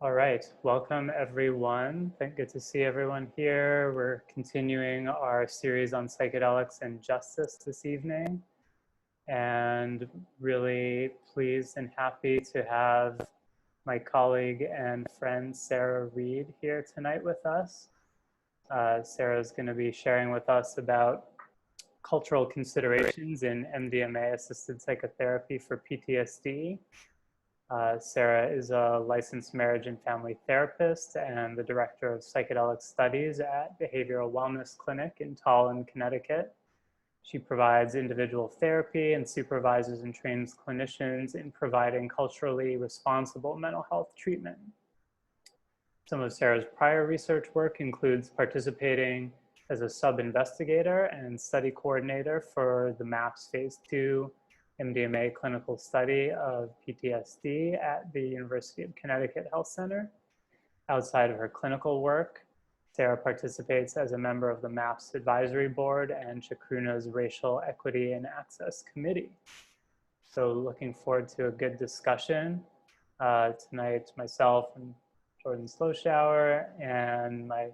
All right, welcome everyone. Good to see everyone here. We're continuing our series on psychedelics and justice this evening, and really pleased and happy to have my colleague and friend Sara Reed here tonight with us. Sara is going to be sharing with us about cultural considerations in MDMA-assisted psychotherapy for PTSD. Sara is a licensed marriage and family therapist and the director of psychedelic studies at Behavioral Wellness Clinic in Tallinn, Connecticut. She provides individual therapy and supervises and trains clinicians in providing culturally responsible mental health treatment. Some of Sara's prior research work includes participating as a sub-investigator and study coordinator for the MAPS Phase 2 MDMA clinical study of PTSD at the University of Connecticut Health Center. Outside of her clinical work, Sara participates as a member of the MAPS Advisory Board and Chacruna's Racial Equity and Access Committee. So looking forward to a good discussion. Tonight, myself and Jordan Sloshower and my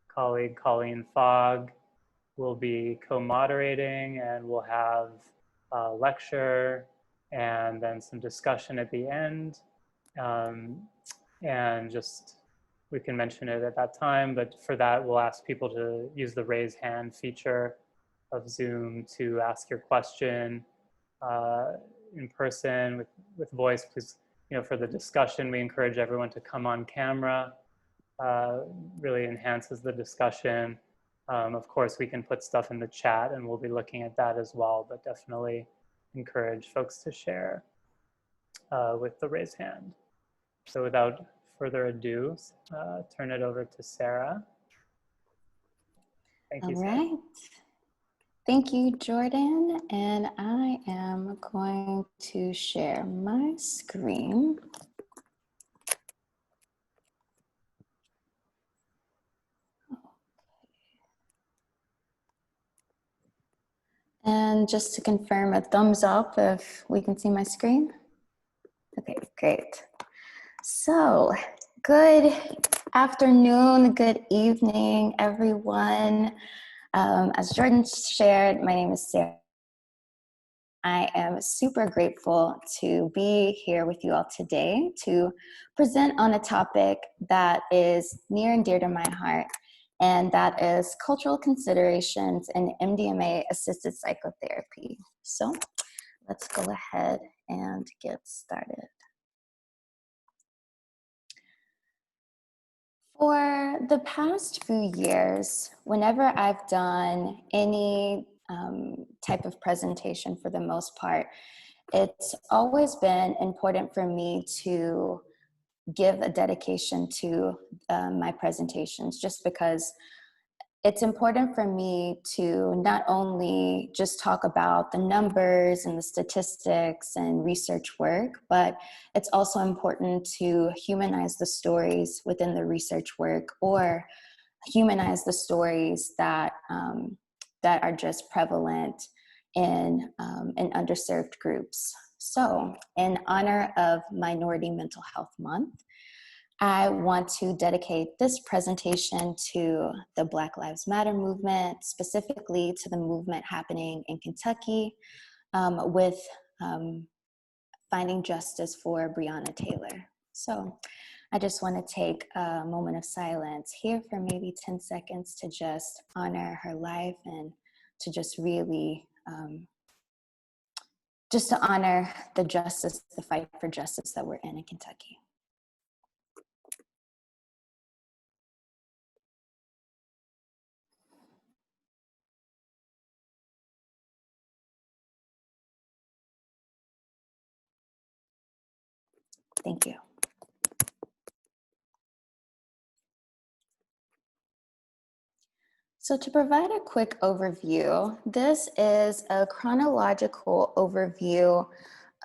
colleague Colleen Fogg will be co-moderating, and we'll have a lecture and then some discussion at the end. And just, we can mention it at that time, but for that, we'll ask people to use the raise hand feature of Zoom to ask your question in person with voice. Please, for the discussion, we encourage everyone to come on camera. Really enhances the discussion. Of course, we can put stuff in the chat and we'll be looking at that as well, but definitely encourage folks to share with the raise hand. So without further ado, turn it over to Sara. Thank you, Sara. All right. Thank you, Jordan. And I am going to share my screen. And just to confirm, a thumbs up if we can see my screen. Okay, great. So, good afternoon, good evening, everyone. As Jordan shared, my name is Sara. I am super grateful to be here with you all today to present on a topic that is near and dear to my heart, and that is cultural considerations in MDMA-assisted psychotherapy. So let's go ahead and get started. For the past few years, whenever I've done any type of presentation, for the most part, it's always been important for me to give a dedication to my presentations, just because it's important for me to not only just talk about the numbers and the statistics and research work, but it's also important to humanize the stories within the research work, or humanize the stories that that are just prevalent in underserved groups. So, in honor of Minority Mental Health Month, I want to dedicate this presentation to the Black Lives Matter movement, specifically to the movement happening in Kentucky with finding justice for Breonna Taylor. So I just want to take a moment of silence here for maybe 10 seconds to just honor her life and to just really, just to honor the justice, the fight for justice that we're in Kentucky. Thank you. So to provide a quick overview, this is a chronological overview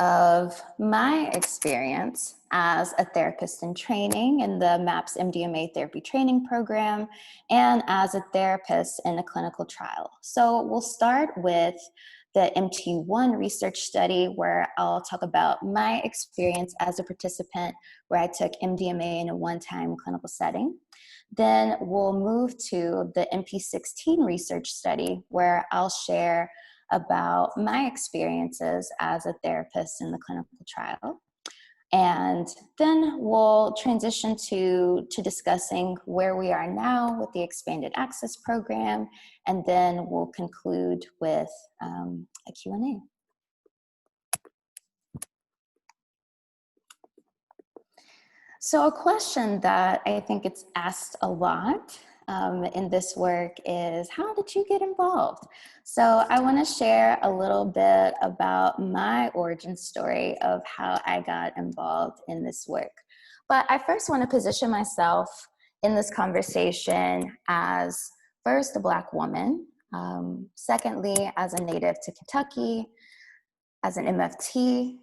of my experience as a therapist in training in the MAPS MDMA therapy training program and as a therapist in a clinical trial. So we'll start with the MT1 Research Study, where I'll talk about my experience as a participant, where I took MDMA in a one-time clinical setting. Then we'll move to the MP16 Research Study, where I'll share about my experiences as a therapist in the clinical trial. And then we'll transition to discussing where we are now with the Expanded Access Program, and then we'll conclude with a Q&A. So a question that I think it's asked a lot in this work is, how did you get involved? So I want to share a little bit about my origin story of how I got involved in this work. But I first want to position myself in this conversation as first a Black woman, secondly as a native to Kentucky, as an MFT,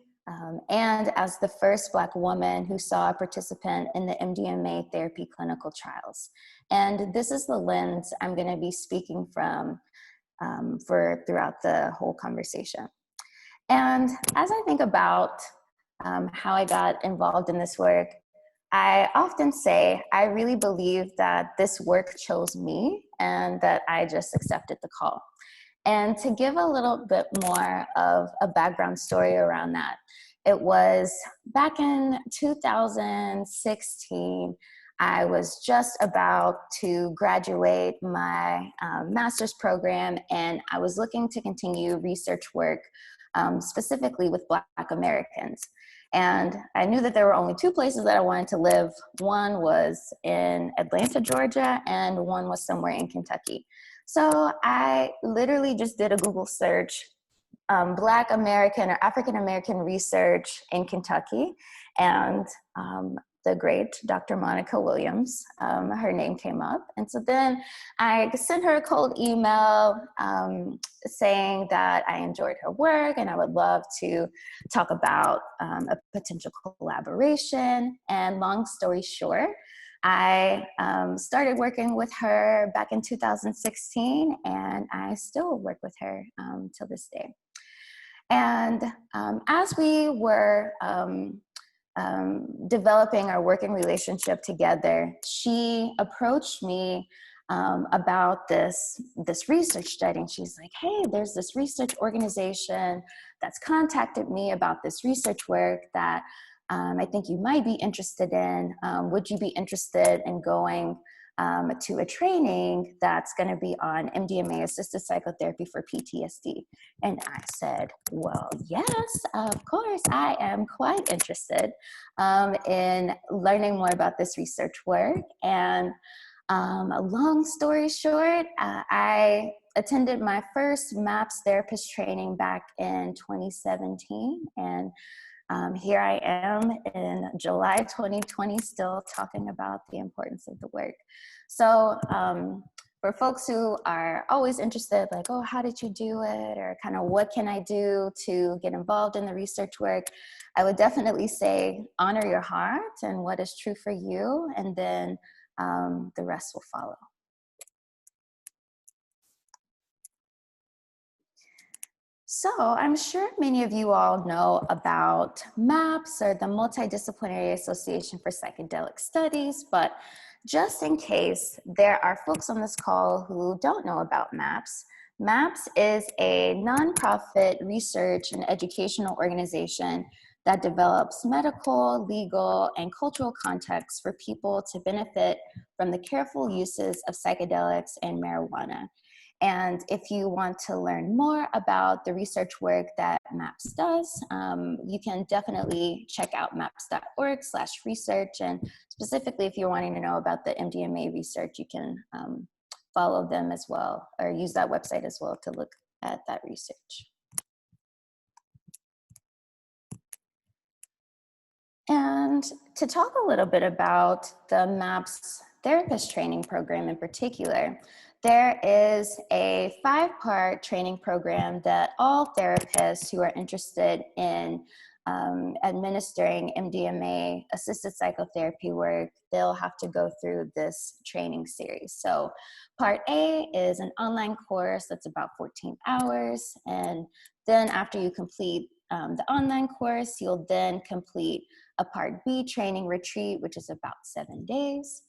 and as the first Black woman who saw a participant in the MDMA therapy clinical trials. And this is the lens I'm going to be speaking from throughout the whole conversation. And as I think about how I got involved in this work, I often say I really believe that this work chose me and that I just accepted the call. And to give a little bit more of a background story around that, it was back in 2016, I was just about to graduate my master's program, and I was looking to continue research work specifically with Black Americans. And I knew that there were only two places that I wanted to live. One was in Atlanta, Georgia, and one was somewhere in Kentucky. So I literally just did a Google search, Black American or African American research in Kentucky, and the great Dr. Monica Williams, her name came up. And so then I sent her a cold email saying that I enjoyed her work and I would love to talk about a potential collaboration. And long story short, I started working with her back in 2016, and I still work with her till this day. And as we were developing our working relationship together, she approached me about this research study. And she's like, hey, there's this research organization that's contacted me about this research work that I think you might be interested in. Would you be interested in going to a training that's going to be on MDMA-assisted psychotherapy for PTSD? And I said, well, yes, of course, I am quite interested in learning more about this research work. And a long story short, I attended my first MAPS therapist training back in 2017, and here I am in July 2020, still talking about the importance of the work. So for folks who are always interested, like, oh, how did you do it? Or kind of what can I do to get involved in the research work? I would definitely say honor your heart and what is true for you, and then the rest will follow. So I'm sure many of you all know about MAPS, or the Multidisciplinary Association for Psychedelic Studies, but just in case there are folks on this call who don't know about MAPS, MAPS is a nonprofit research and educational organization that develops medical, legal, and cultural contexts for people to benefit from the careful uses of psychedelics and marijuana. And if you want to learn more about the research work that MAPS does, you can definitely check out maps.org/research. And specifically, if you're wanting to know about the MDMA research, you can follow them as well, or use that website as well to look at that research. And to talk a little bit about the MAPS therapist training program in particular, there is a 5-part training program that all therapists who are interested in administering MDMA-assisted psychotherapy work, they'll have to go through this training series. So part A is an online course that's about 14 hours. And then after you complete the online course, you'll then complete a part B training retreat, which is about 7 days.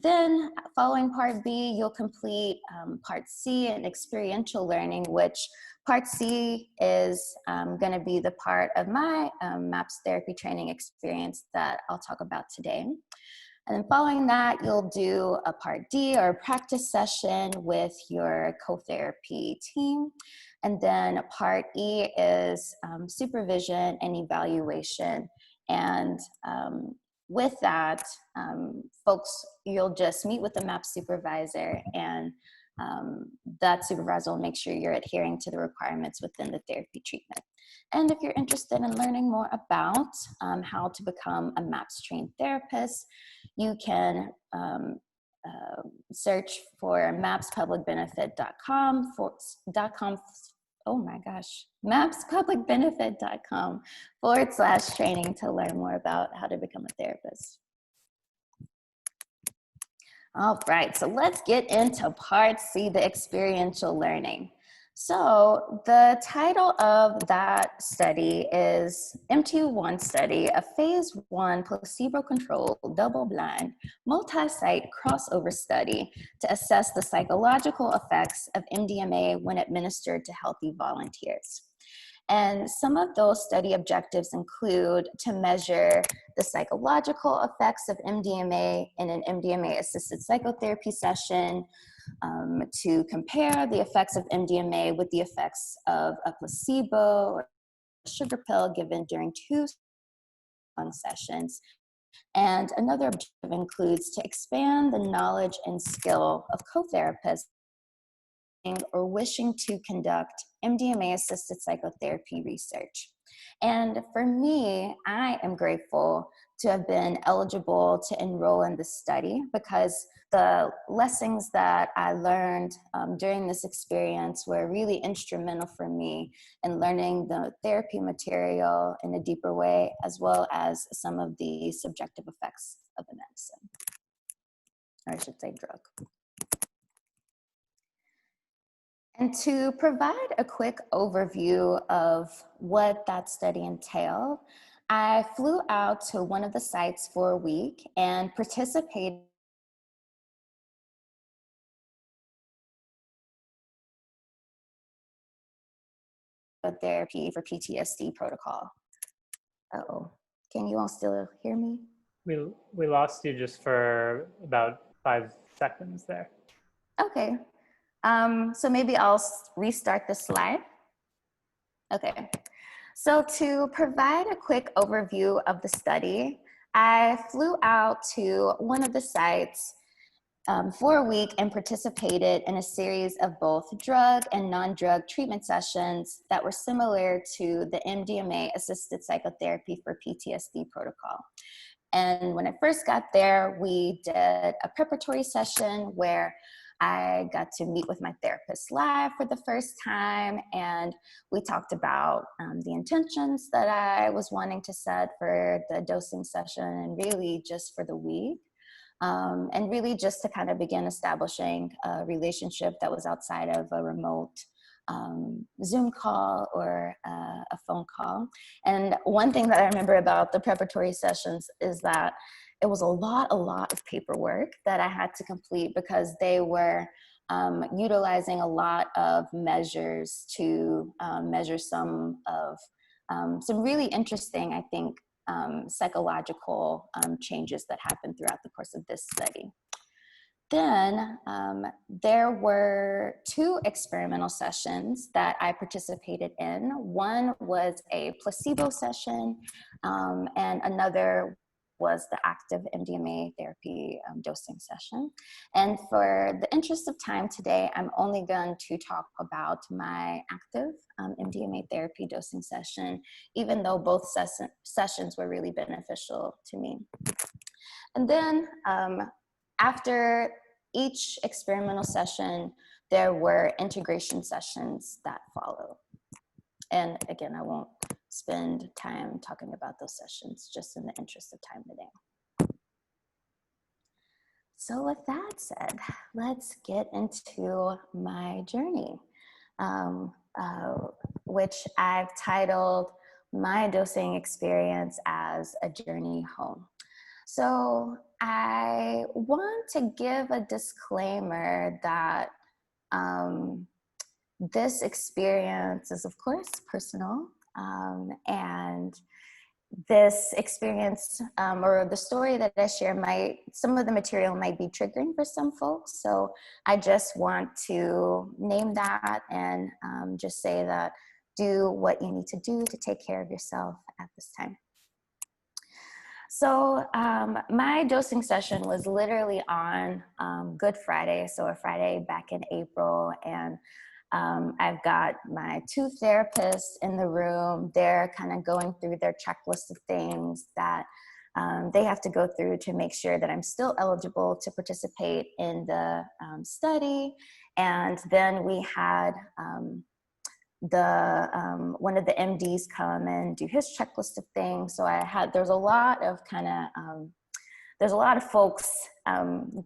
Then following part B, you'll complete part C, an experiential learning, which part C is going to be the part of my MAPS therapy training experience that I'll talk about today. And then following that, you'll do a part D, or a practice session with your co-therapy team. And then part E is supervision and evaluation. And with that, folks, you'll just meet with the MAPS supervisor, and that supervisor will make sure you're adhering to the requirements within the therapy treatment. And if you're interested in learning more about how to become a MAPS trained therapist, you can search for mapspublicbenefit.com oh my gosh, mapspublicbenefit.com/training to learn more about how to become a therapist. All right, so let's get into part C, the experiential learning. So the title of that study is MT1 Study, a phase 1 placebo-controlled, double-blind, multi-site crossover study to assess the psychological effects of MDMA when administered to healthy volunteers. And some of those study objectives include to measure the psychological effects of MDMA in an MDMA-assisted psychotherapy session, to compare the effects of MDMA with the effects of a placebo or a sugar pill given during 2 sessions. And another objective includes to expand the knowledge and skill of co-therapists or wishing to conduct MDMA-assisted psychotherapy research. And for me, I am grateful to have been eligible to enroll in this study, because the lessons that I learned during this experience were really instrumental for me in learning the therapy material in a deeper way, as well as some of the subjective effects of the medicine, or I should say drug. And to provide a quick overview of what that study entailed, I flew out to one of the sites for a week and participated in therapy for PTSD protocol. Uh-oh, can you all still hear me? We lost you just for about 5 seconds there. Okay. So maybe I'll restart the slide. Okay. So to provide a quick overview of the study, I flew out to one of the sites for a week and participated in a series of both drug and non-drug treatment sessions that were similar to the MDMA-assisted psychotherapy for PTSD protocol. And when I first got there, we did a preparatory session where I got to meet with my therapist live for the first time, and we talked about the intentions that I was wanting to set for the dosing session and really just for the week, and really just to kind of begin establishing a relationship that was outside of a remote Zoom call or a phone call. And one thing that I remember about the preparatory sessions is that it was a lot of paperwork that I had to complete, because they were utilizing a lot of measures to measure some really interesting, I think, psychological changes that happened throughout the course of this study. Then there were 2 experimental sessions that I participated in. One was a placebo session, and another was the active MDMA therapy dosing session. And for the interest of time today, I'm only going to talk about my active MDMA therapy dosing session, even though both sessions were really beneficial to me. And then after each experimental session, there were integration sessions that follow. And again, I won't spend time talking about those sessions just in the interest of time today. So with that said, let's get into my journey, which I've titled My Dosing Experience as a Journey Home. So I want to give a disclaimer that this experience is, of course, personal, and this experience or the story that I share some of the material might be triggering for some folks. So I just want to name that and just say that do what you need to do to take care of yourself at this time. So my dosing session was literally on Good Friday, so a Friday back in April, and I've got my 2 therapists in the room. They're kind of going through their checklist of things that they have to go through to make sure that I'm still eligible to participate in the study. And then we had one of the MDs come and do his checklist of things. So there's a lot of there's a lot of folks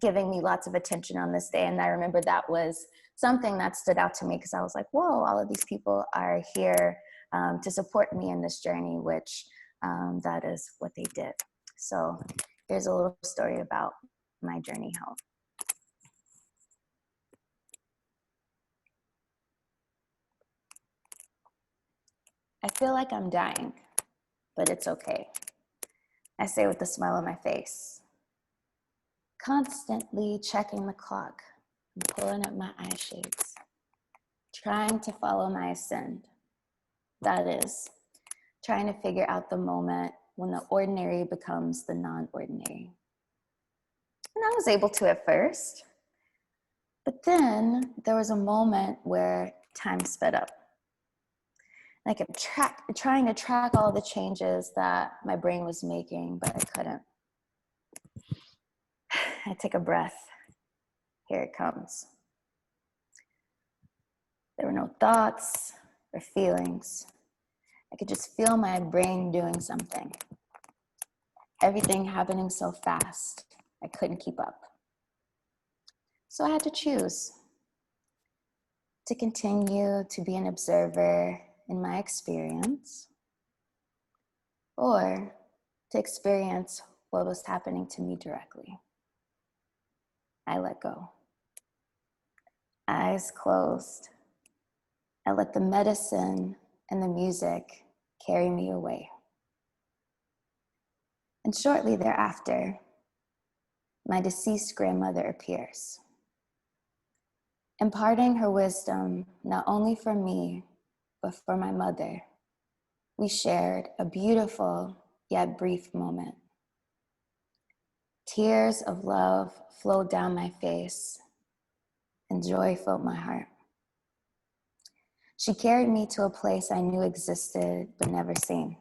giving me lots of attention on this day. And I remember that was something that stood out to me because I was like, whoa, all of these people are here to support me in this journey, which that is what they did. So here's a little story about my journey home. I feel like I'm dying, but it's okay. I say with a smile on my face, constantly checking the clock and pulling up my eye shades, trying to follow my ascend. That is, trying to figure out the moment when the ordinary becomes the non-ordinary. And I was able to at first, but then there was a moment where time sped up. I kept trying to track all the changes that my brain was making, but I couldn't. I take a breath. Here it comes. There were no thoughts or feelings. I could just feel my brain doing something. Everything happening so fast, I couldn't keep up. So I had to choose to continue to be an observer in my experience, or to experience what was happening to me directly. I let go. Eyes closed. I let the medicine and the music carry me away. And shortly thereafter, my deceased grandmother appears, imparting her wisdom not only for me, but for my mother. We shared a beautiful yet brief moment. Tears of love flowed down my face, and joy filled my heart. She carried me to a place I knew existed but never seen.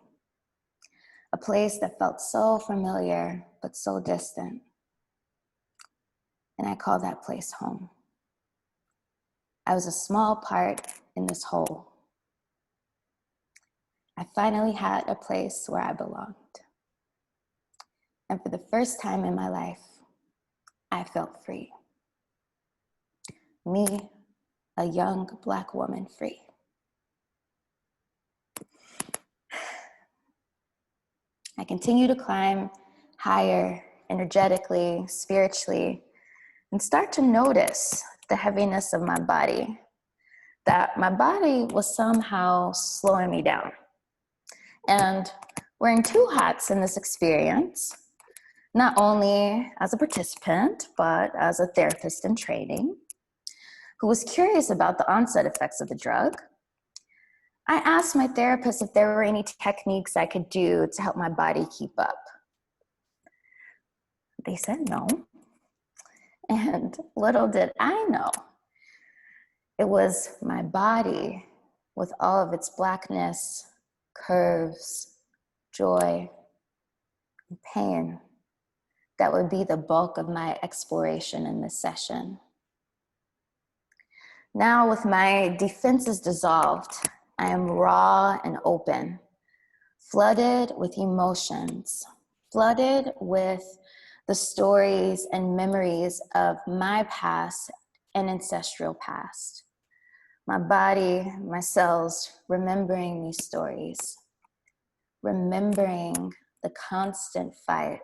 A place that felt so familiar but so distant. And I call that place home. I was a small part in this whole. I finally had a place where I belonged. And for the first time in my life, I felt free. Me, a young Black woman, free. I continue to climb higher, energetically, spiritually, and start to notice the heaviness of my body, that my body was somehow slowing me down. And wearing 2 hats in this experience, not only as a participant, but as a therapist in training, who was curious about the onset effects of the drug, I asked my therapist if there were any techniques I could do to help my body keep up. They said no. And little did I know, it was my body with all of its blackness, curves, joy, and pain that would be the bulk of my exploration in this session. Now, with my defenses dissolved, I am raw and open flooded with emotions, flooded with the stories and memories of my past and ancestral past. My body, my cells, remembering these stories, remembering the constant fight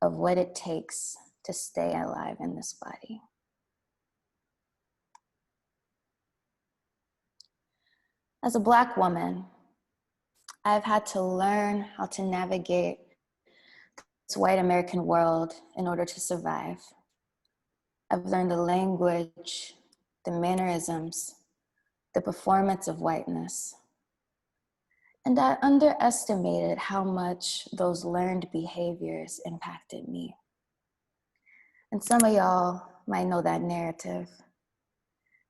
of what it takes to stay alive in this body. As a Black woman, I've had to learn how to navigate this white American world in order to survive. I've learned the language, the mannerisms, the performance of whiteness. And I underestimated how much those learned behaviors impacted me. And some of y'all might know that narrative,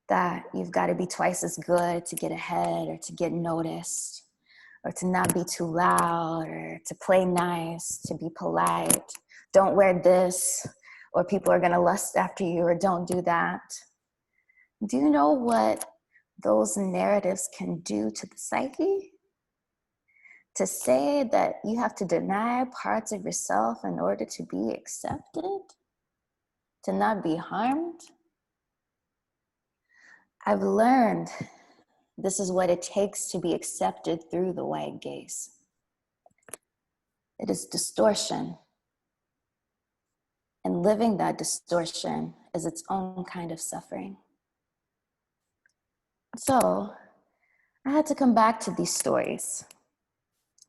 that you've got to be twice as good to get ahead or to get noticed, or to not be too loud, or to play nice, to be polite. Don't wear this, or people are gonna lust after you, or don't do that. Do you know what those narratives can do to the psyche? To say that you have to deny parts of yourself in order to be accepted, to not be harmed. I've learned this is what it takes to be accepted through the white gaze. It is distortion. And living that distortion is its own kind of suffering. So I had to come back to these stories.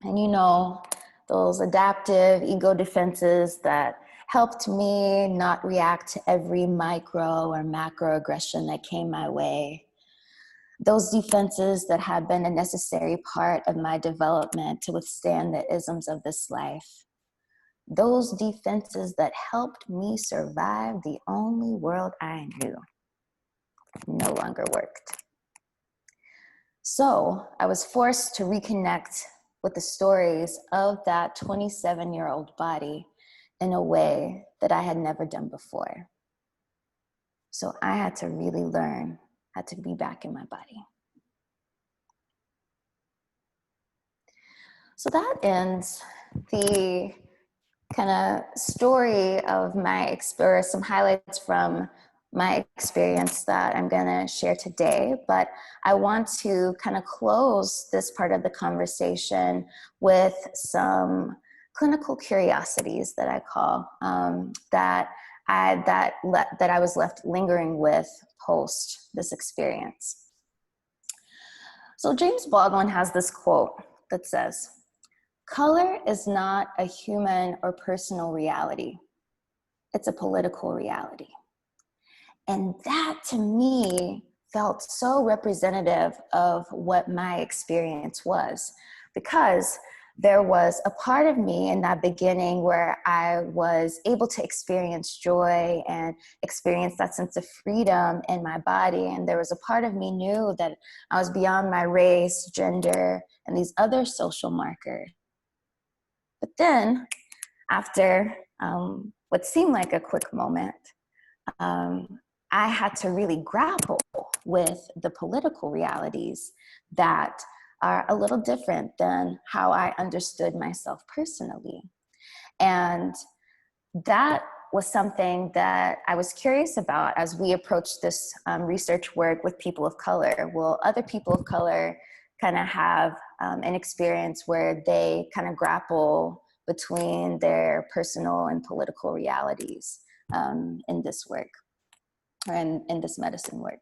And you know, those adaptive ego defenses that helped me not react to every micro or macro aggression that came my way. Those defenses that have been a necessary part of my development to withstand the isms of this life. Those defenses that helped me survive the only world I knew no longer worked. So I was forced to reconnect with the stories of that 27-year-old body in a way that I had never done before. So I had to really learn how to be back in my body. So that ends the kind of story of my experience, some highlights from my experience that I'm gonna share today, but I want to kind of close this part of the conversation with some clinical curiosities that I call, that I was left lingering with post this experience. So James Baldwin has this quote that says, "Color is not a human or personal reality. It's a political reality." And that to me felt so representative of what my experience was, because there was a part of me in that beginning where I was able to experience joy and experience that sense of freedom in my body. And there was a part of me knew that I was beyond my race, gender, and these other social markers. But then after what seemed like a quick moment, I had to really grapple with the political realities that are a little different than how I understood myself personally. And that was something that I was curious about as we approached this research work with people of color. Will other people of color kind of have an experience where they kind of grapple between their personal and political realities in this work, or in this medicine work?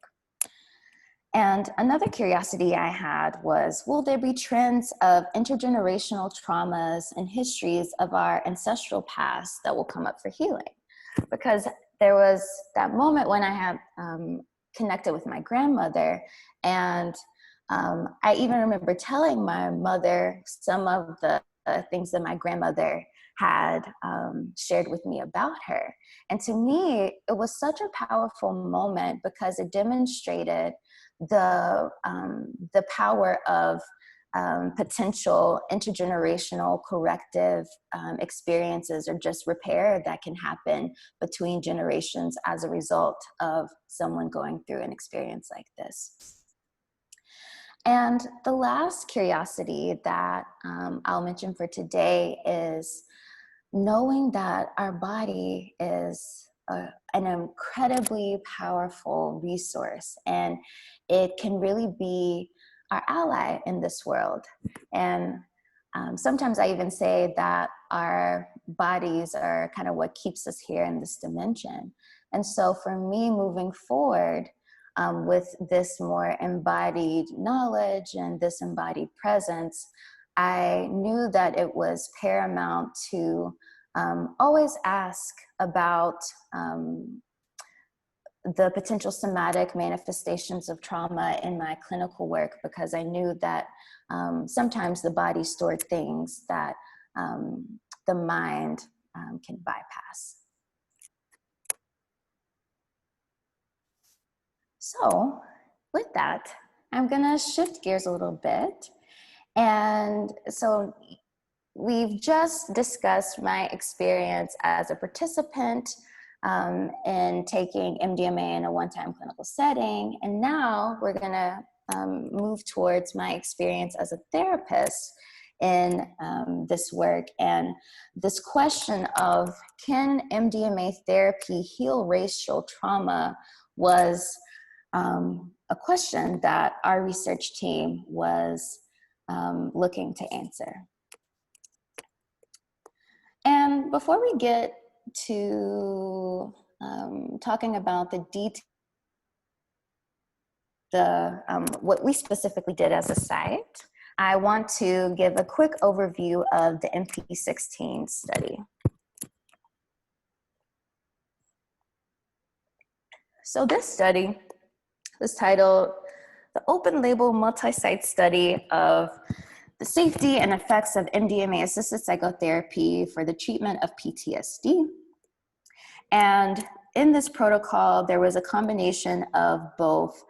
And another curiosity I had was, will there be trends of intergenerational traumas and histories of our ancestral past that will come up for healing? Because there was that moment when I had connected with my grandmother, and I even remember telling my mother some of the things that my grandmother had shared with me about her. And to me, it was such a powerful moment because it demonstrated the power of potential intergenerational corrective experiences, or just repair that can happen between generations as a result of someone going through an experience like this. And the last curiosity that I'll mention for today is knowing that our body is an incredibly powerful resource, and it can really be our ally in this world. And sometimes I even say that our bodies are kind of what keeps us here in this dimension. And so for me, moving forward, with this more embodied knowledge and this embodied presence, I knew that it was paramount to always ask about the potential somatic manifestations of trauma in my clinical work, because I knew that sometimes the body stored things that the mind can bypass. So with that, I'm gonna shift gears a little bit. And so we've just discussed my experience as a participant in taking MDMA in a one-time clinical setting. And now we're gonna move towards my experience as a therapist in this work. And this question of, can MDMA therapy heal racial trauma, was a question that our research team was looking to answer. And before we get to talking about the details, what we specifically did as a site, I want to give a quick overview of the MP16 study. So this study was titled the Open Label Multi-Site Study of the Safety and Effects of MDMA-assisted Psychotherapy for the Treatment of PTSD. And in this protocol, there was a combination of both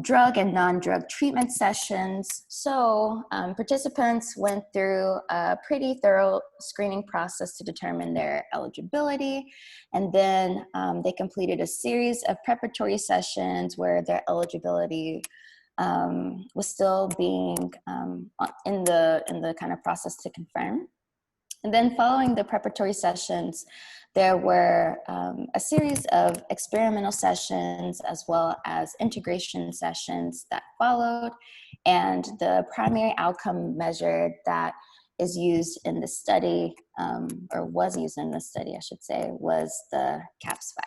drug and non-drug treatment sessions. So participants went through a pretty thorough screening process to determine their eligibility. And then they completed a series of preparatory sessions where their eligibility was still being in the kind of process to confirm. And then following the preparatory sessions, there were a series of experimental sessions as well as integration sessions that followed. And the primary outcome measure that is used in the study, or was used in the study, I should say, was the CAPS-5.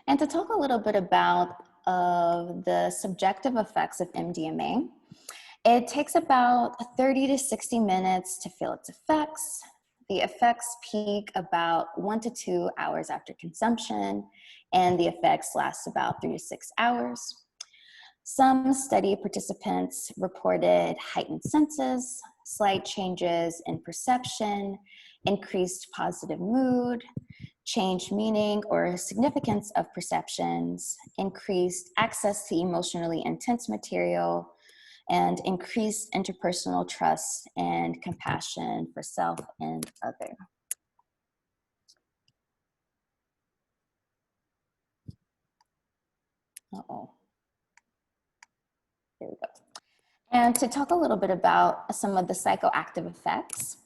And to talk a little bit about the subjective effects of MDMA, it takes about 30 to 60 minutes to feel its effects. The effects peak about 1 to 2 hours after consumption, and the effects last about 3 to 6 hours. Some study participants reported heightened senses, slight changes in perception, increased positive mood, changed meaning or significance of perceptions, increased access to emotionally intense material, and increased interpersonal trust and compassion for self and other. Uh-oh. There we go. And to talk a little bit about some of the psychoactive effects,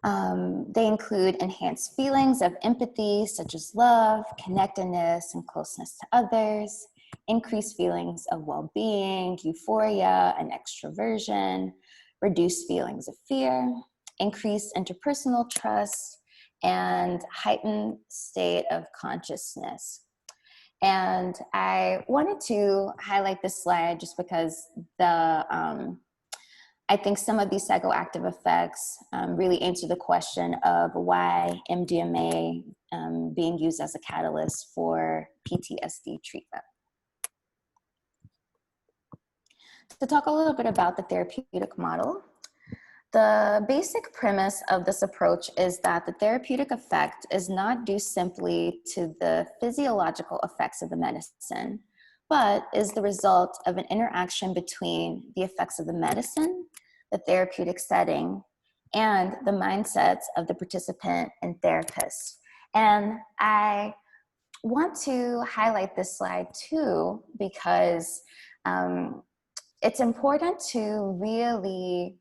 they include enhanced feelings of empathy, such as love, connectedness, and closeness to others, increased feelings of well-being, euphoria, and extroversion, reduced feelings of fear, increased interpersonal trust, and heightened state of consciousness. And I wanted to highlight this slide just because I think some of these psychoactive effects really answer the question of why MDMA being used as a catalyst for PTSD treatment. To talk a little bit about the therapeutic model, the basic premise of this approach is that the therapeutic effect is not due simply to the physiological effects of the medicine, but is the result of an interaction between the effects of the medicine, the therapeutic setting, and the mindsets of the participant and therapist. And I want to highlight this slide too, because it's important to really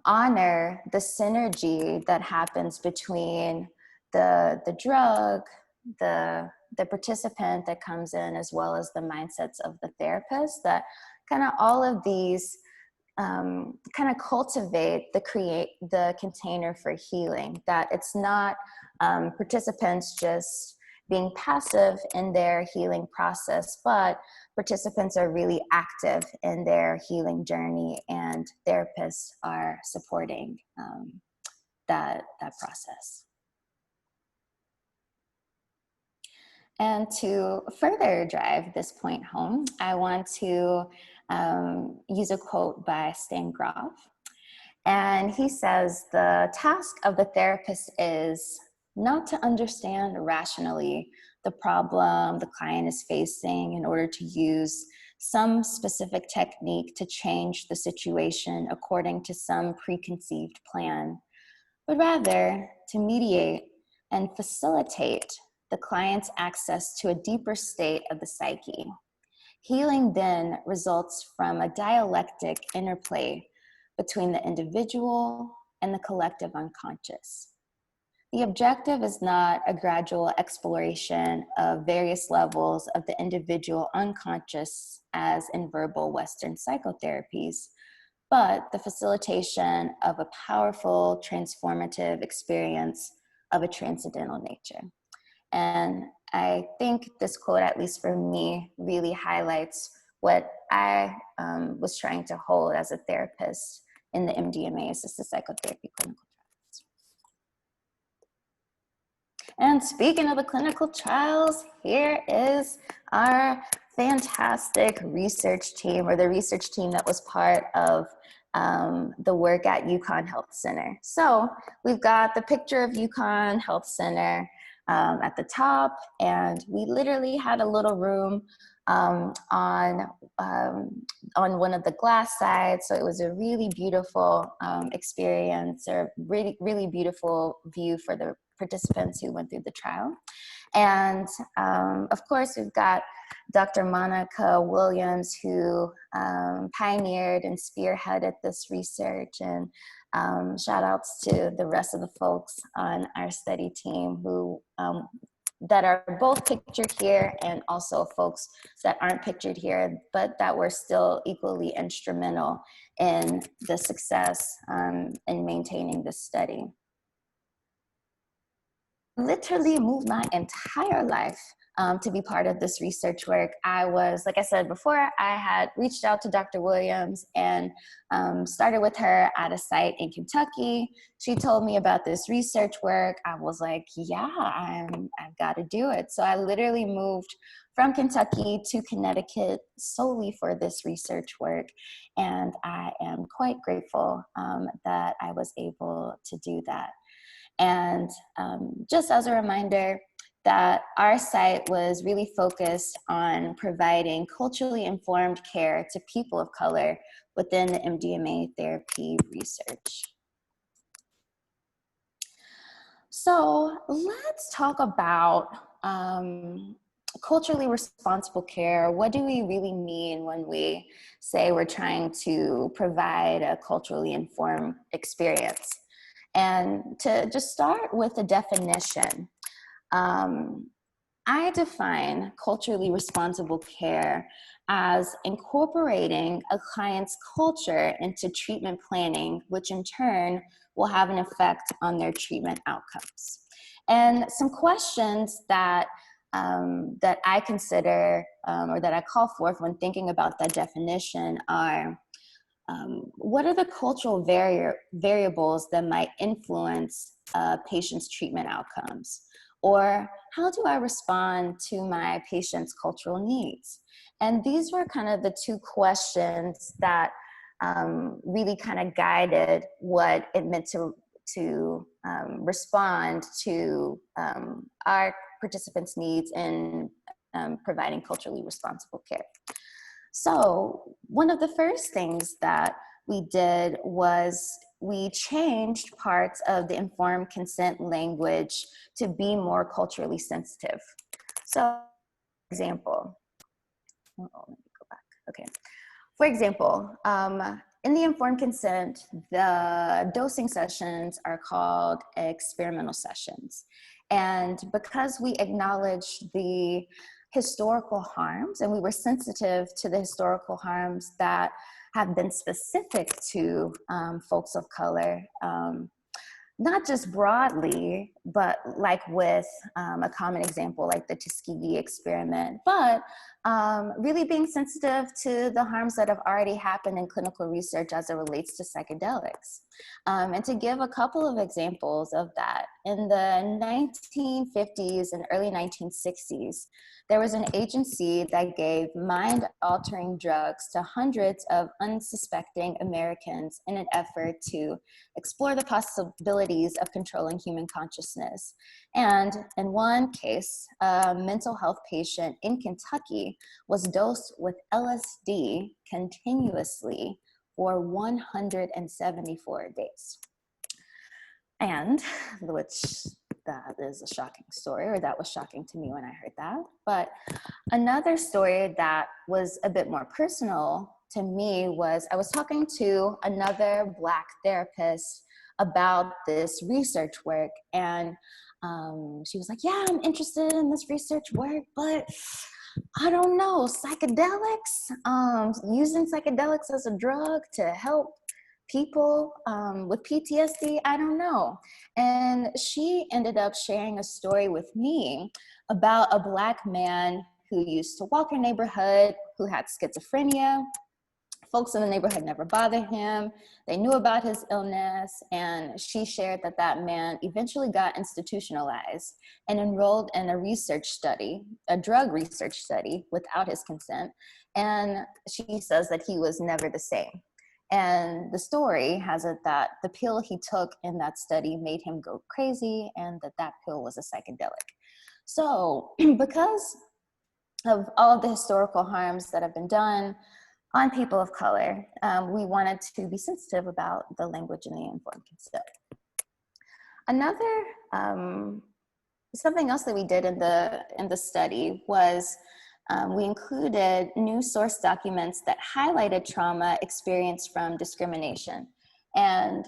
honor the synergy that happens between the drug, the participant that comes in, as well as the mindsets of the therapist, that kind of all of these kind of cultivate the container for healing, that it's not participants just being passive in their healing process, but participants are really active in their healing journey, and therapists are supporting that process. And to further drive this point home, I want to use a quote by Stan Grof. And he says, "The task of the therapist is not to understand rationally the problem the client is facing in order to use some specific technique to change the situation according to some preconceived plan, but rather to mediate and facilitate the client's access to a deeper state of the psyche. Healing then results from a dialectic interplay between the individual and the collective unconscious. The objective is not a gradual exploration of various levels of the individual unconscious as in verbal Western psychotherapies, but the facilitation of a powerful transformative experience of a transcendental nature." And I think this quote, at least for me, really highlights what I was trying to hold as a therapist in the MDMA-assisted psychotherapy clinical trials. And speaking of the clinical trials, here is our fantastic research team, or the research team that was part of the work at UConn Health Center. So we've got the picture of UConn Health Center at the top, and we literally had a little room on one of the glass sides. So it was a really beautiful experience, or really, really beautiful view for the participants who went through the trial. And of course, we've got Dr. Monica Williams, who pioneered and spearheaded this research, and shout outs to the rest of the folks on our study team who that are both pictured here, and also folks that aren't pictured here, but that were still equally instrumental in the success in maintaining this study. Literally moved my entire life to be part of this research work. I was, like I said before, I had reached out to Dr. Williams and started with her at a site in Kentucky. She told me about this research work. I was like, yeah, I've got to do it. So I literally moved from Kentucky to Connecticut solely for this research work. And I am quite grateful that I was able to do that. And just as a reminder, that our site was really focused on providing culturally informed care to people of color within the MDMA therapy research. So let's talk about culturally responsible care. What do we really mean when we say we're trying to provide a culturally informed experience? And to just start with a definition, I define culturally responsible care as incorporating a client's culture into treatment planning, which in turn will have an effect on their treatment outcomes. And some questions that that I consider or that I call forth when thinking about that definition are, what are the cultural variables that might influence a patient's treatment outcomes? Or how do I respond to my patient's cultural needs? And these were kind of the two questions that really kind of guided what it meant to respond to our participants' needs in providing culturally responsible care. So one of the first things that we did was we changed parts of the informed consent language to be more culturally sensitive. So, for example, let me go back. Okay. For example, in the informed consent, the dosing sessions are called experimental sessions. And because we acknowledge the historical harms and we were sensitive to the historical harms that have been specific to folks of color, not just broadly, but like with a common example like the Tuskegee experiment, but really being sensitive to the harms that have already happened in clinical research as it relates to psychedelics. And to give a couple of examples of that, in the 1950s and early 1960s, there was an agency that gave mind-altering drugs to hundreds of unsuspecting Americans in an effort to explore the possibilities of controlling human consciousness. And in one case, a mental health patient in Kentucky was dosed with LSD continuously for 174 days. And which that is a shocking story, or that was shocking to me when I heard that. But another story that was a bit more personal to me was I was talking to another Black therapist about this research work, and she was like, yeah, I'm interested in this research work, but I don't know, psychedelics, using psychedelics as a drug to help people with PTSD, I don't know. And she ended up sharing a story with me about a Black man who used to walk her neighborhood, who had schizophrenia. Folks in the neighborhood never bothered him. They knew about his illness, and she shared that that man eventually got institutionalized and enrolled in a research study, a drug research study, without his consent. And she says that he was never the same. And the story has it that the pill he took in that study made him go crazy, and that that pill was a psychedelic. So because of all of the historical harms that have been done on people of color, we wanted to be sensitive about the language in the informed consent. Another, something else that we did in the study was we included new source documents that highlighted trauma experienced from discrimination. And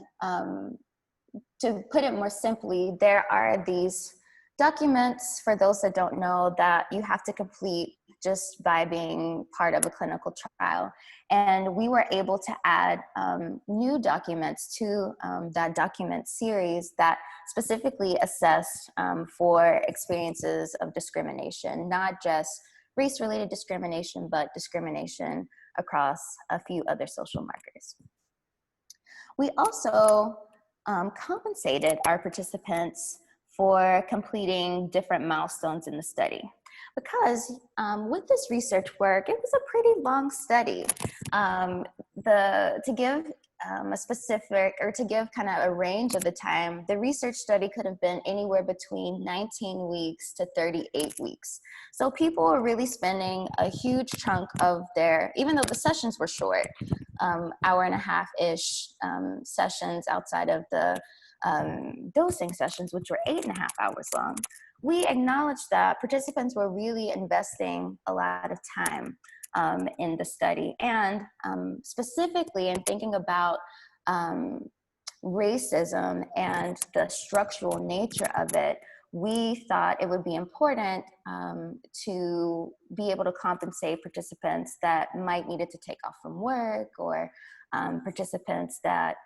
to put it more simply, there are these documents, for those that don't know, that you have to complete just by being part of a clinical trial. And we were able to add new documents to that document series that specifically assessed for experiences of discrimination, not just race-related discrimination, but discrimination across a few other social markers. We also compensated our participants for completing different milestones in the study. Because with this research work, it was a pretty long study. To give a specific, or to give kind of a range of the time, the research study could have been anywhere between 19 weeks to 38 weeks. So people were really spending a huge chunk of their, even though the sessions were short, hour and a half-ish sessions outside of the dosing sessions, which were 8.5 hours long, we acknowledged that participants were really investing a lot of time in the study. And specifically in thinking about racism and the structural nature of it, we thought it would be important to be able to compensate participants that might needed to take off from work, or participants that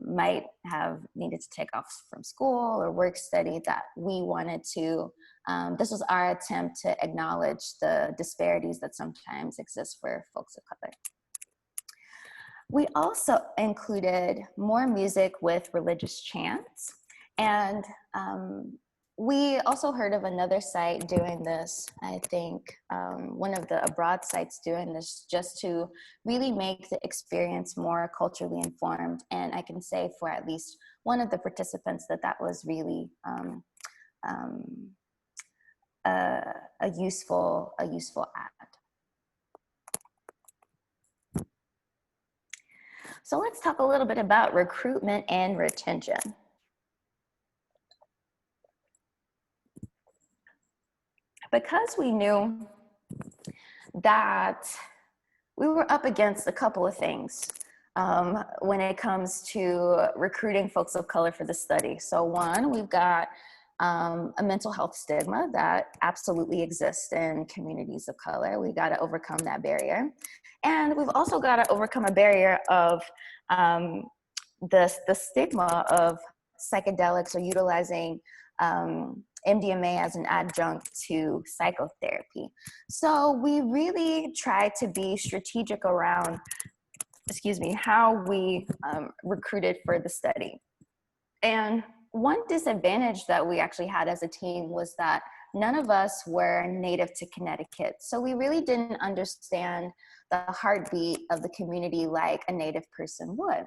might have needed to take off from school or work study, that we wanted to, this was our attempt to acknowledge the disparities that sometimes exist for folks of color. We also included more music with religious chants. And we also heard of another site doing this, I think one of the abroad sites doing this, just to really make the experience more culturally informed. And I can say for at least one of the participants that that was really a useful add. So let's talk a little bit about recruitment and retention. Because we knew that we were up against a couple of things when it comes to recruiting folks of color for the study. So one, we've got a mental health stigma that absolutely exists in communities of color. We got to overcome that barrier. And we've also got to overcome a barrier of the stigma of psychedelics or utilizing MDMA as an adjunct to psychotherapy. So we really try to be strategic around, how we recruited for the study. And one disadvantage that we actually had as a team was that none of us were native to Connecticut. So we really didn't understand the heartbeat of the community like a native person would.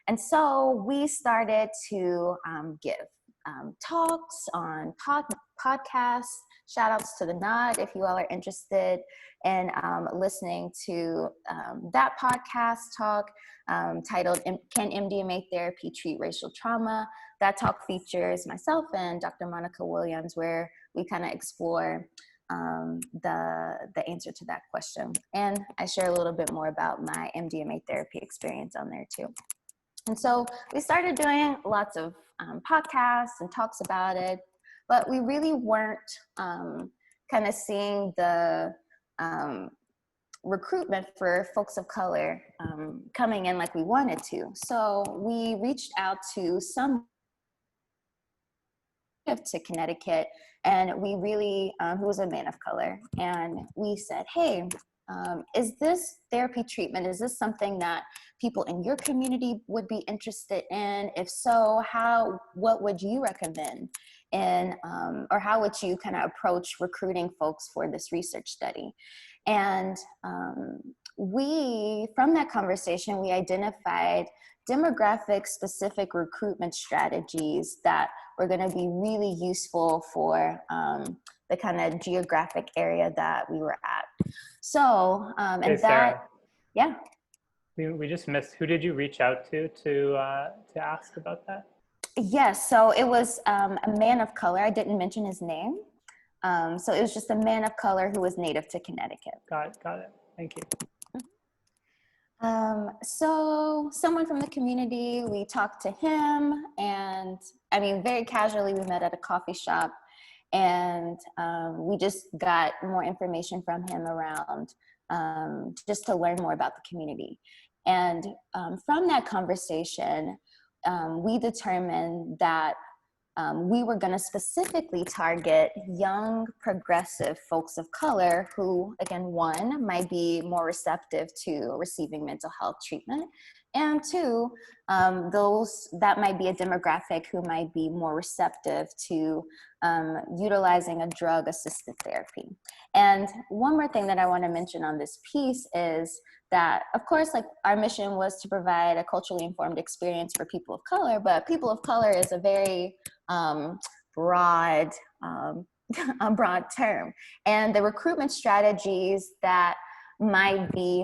And so we started to give talks on podcasts. Shout outs to the Nod if you all are interested in listening to that podcast talk titled Can MDMA Therapy Treat Racial Trauma? That talk features myself and Dr. Monica Williams, where we kind of explore the answer to that question. And I share a little bit more about my MDMA therapy experience on there too. And so we started doing lots of podcasts and talks about it, but we really weren't kind of seeing the recruitment for folks of color coming in like we wanted to. So we reached out to some to Connecticut, and we really, who was a man of color, and we said, hey, is this therapy treatment, is this something that people in your community would be interested in? If so, what would you recommend? And, or how would you kind of approach recruiting folks for this research study? And from that conversation, we identified demographic specific recruitment strategies that were going to be really useful for the kind of geographic area that we were at. So, and hey, that, Sarah, yeah. We just missed, who did you reach out to ask about that? Yes, so it was a man of color. I didn't mention his name. So it was just a man of color who was native to Connecticut. Got it. Thank you. So someone from the community, we talked to him, and I mean, very casually, we met at a coffee shop, and we just got more information from him around just to learn more about the community. And from that conversation, we determined that we were going to specifically target young, progressive folks of color who, again, one, might be more receptive to receiving mental health treatment, and two, those that might be a demographic who might be more receptive to utilizing a drug-assisted therapy. And one more thing that I want to mention on this piece is that, of course, like our mission was to provide a culturally informed experience for people of color, but people of color is a very broad term. And the recruitment strategies that might be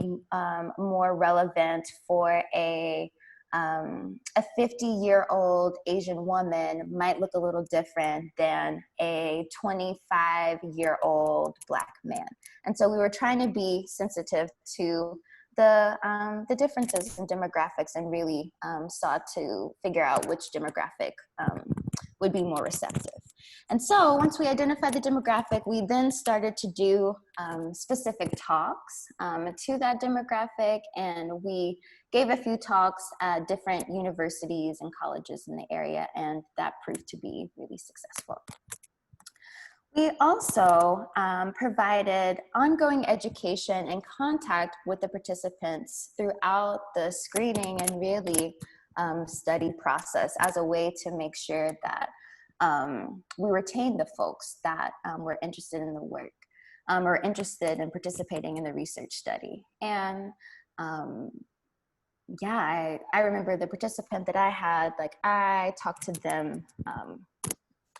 more relevant for a 50-year-old Asian woman might look a little different than a 25-year-old Black man. And so we were trying to be sensitive to the differences in demographics, and really sought to figure out which demographic would be more receptive. And so once we identified the demographic, we then started to do specific talks to that demographic, and we gave a few talks at different universities and colleges in the area, and that proved to be really successful. We also provided ongoing education and contact with the participants throughout the screening and really study process as a way to make sure that we retain the folks that were interested in the work or interested in participating in the research study. And yeah, I remember the participant that I had, like I talked to them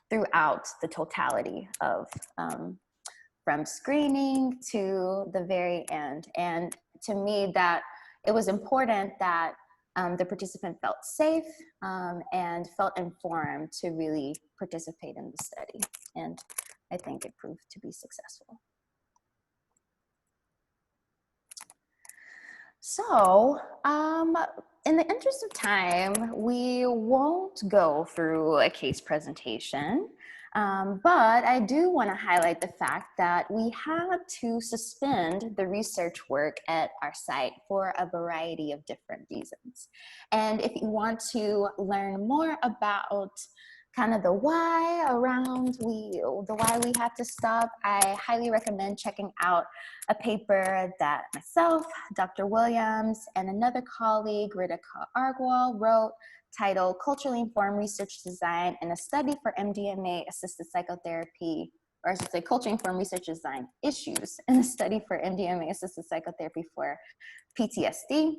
throughout the totality of from screening to the very end. And to me, that it was important that the participant felt safe and felt informed to really participate in the study. And I think it proved to be successful. So, in the interest of time, we won't go through a case presentation, but I do want to highlight the fact that we had to suspend the research work at our site for a variety of different reasons. And if you want to learn more about kind of the why around the why we had to stop, I highly recommend checking out a paper that myself, Dr. Williams, and another colleague, Ritika Argwal, wrote titled Culturally Informed Research Design and a Study for MDMA-assisted Psychotherapy, or I should say Culturally Informed Research Design Issues and a Study for MDMA-assisted Psychotherapy for PTSD.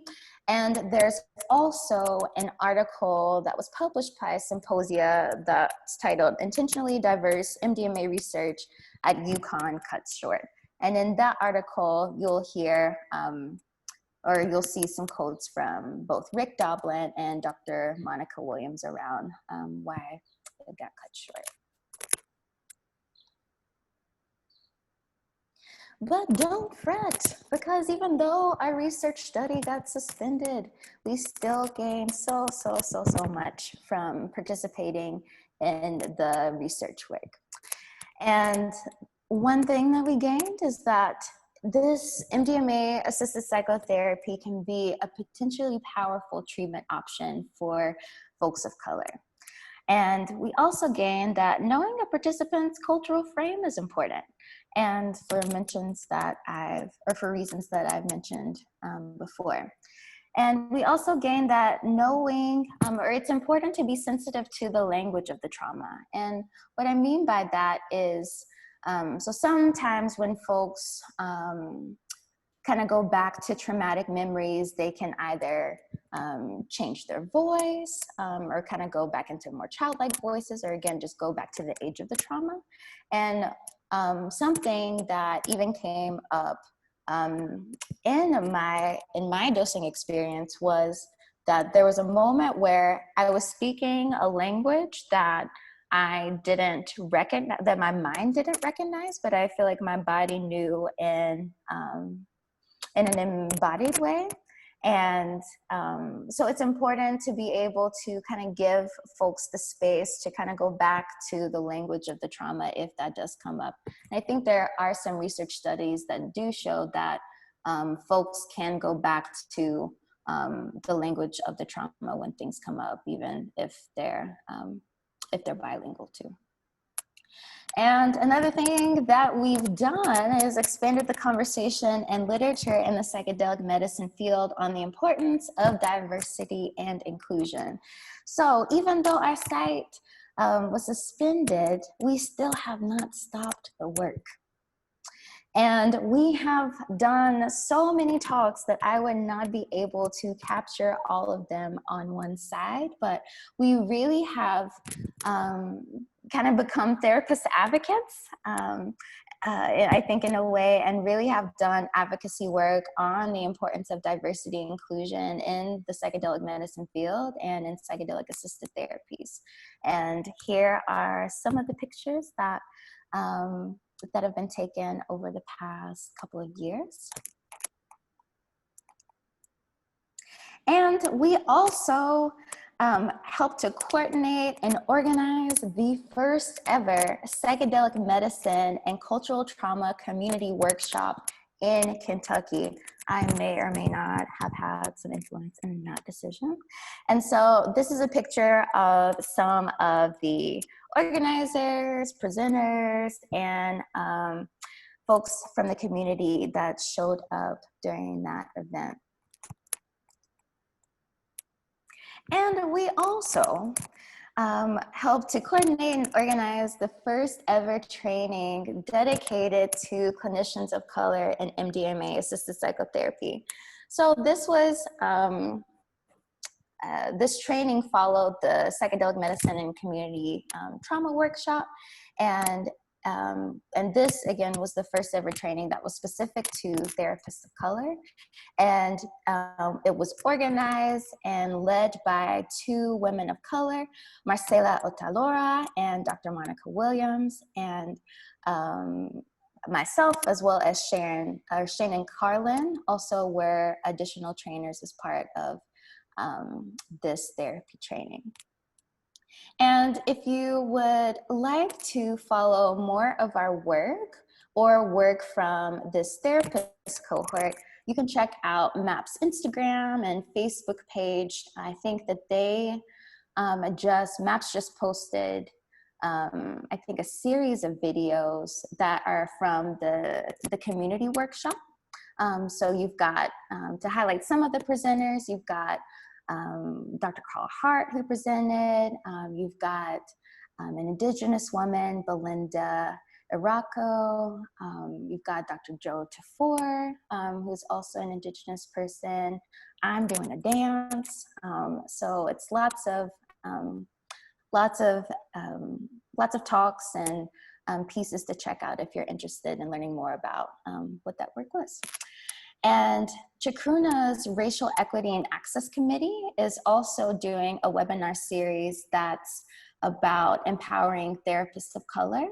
And there's also an article that was published by Symposia that's titled Intentionally Diverse MDMA Research at UConn Cut Short. And in that article, you'll hear, or you'll see some quotes from both Rick Doblin and Dr. Monica Williams around why it got cut short. But don't fret, because even though our research study got suspended, we still gained so much from participating in the research work. And one thing that we gained is that this MDMA-assisted psychotherapy can be a potentially powerful treatment option for folks of color. And we also gained that knowing a participant's cultural frame is important, and for reasons that I've mentioned before. And we also gained that knowing, or it's important to be sensitive to the language of the trauma. And what I mean by that is, so sometimes when folks kind of go back to traumatic memories, they can either change their voice or kind of go back into more childlike voices, or again, just go back to the age of the trauma. And something that even came up in my dosing experience was that there was a moment where I was speaking a language that I didn't recognize, that my mind didn't recognize, but I feel like my body knew in an embodied way. And so it's important to be able to kind of give folks the space to kind of go back to the language of the trauma if that does come up. And I think there are some research studies that do show that folks can go back to the language of the trauma when things come up, even if they're bilingual too. And another thing that we've done is expanded the conversation and literature in the psychedelic medicine field on the importance of diversity and inclusion. So even though our site was suspended, we still have not stopped the work. And we have done so many talks that I would not be able to capture all of them on one side, but we really have kind of become therapist advocates, I think in a way, and really have done advocacy work on the importance of diversity and inclusion in the psychedelic medicine field and in psychedelic assisted therapies. And here are some of the pictures that have been taken over the past couple of years. And we also helped to coordinate and organize the first ever psychedelic medicine and cultural trauma community workshop in Kentucky. I may or may not have had some influence in that decision. And so this is a picture of some of the organizers, presenters, and folks from the community that showed up during that event. And we also helped to coordinate and organize the first ever training dedicated to clinicians of color in MDMA-assisted psychotherapy. So this was, this training followed the psychedelic medicine and community trauma workshop. And and this, again, was the first ever training that was specific to therapists of color. And it was organized and led by two women of color, Marcela Otalora and Dr. Monica Williams, and myself, as well as Shane and Carlin, also were additional trainers as part of this therapy training. And if you would like to follow more of our work or work from this therapist cohort, you can check out MAP's Instagram and Facebook page. I think that they MAP's just posted, I think, a series of videos that are from the community workshop. So you've got, to highlight some of the presenters, you've got Dr. Carl Hart, who presented. You've got an Indigenous woman, Belinda Irako. You've got Dr. Joe Tafour, who's also an Indigenous person. I'm doing a dance. So it's lots of talks and pieces to check out if you're interested in learning more about what that work was. And Chacruna's Racial Equity and Access Committee is also doing a webinar series that's about empowering therapists of color.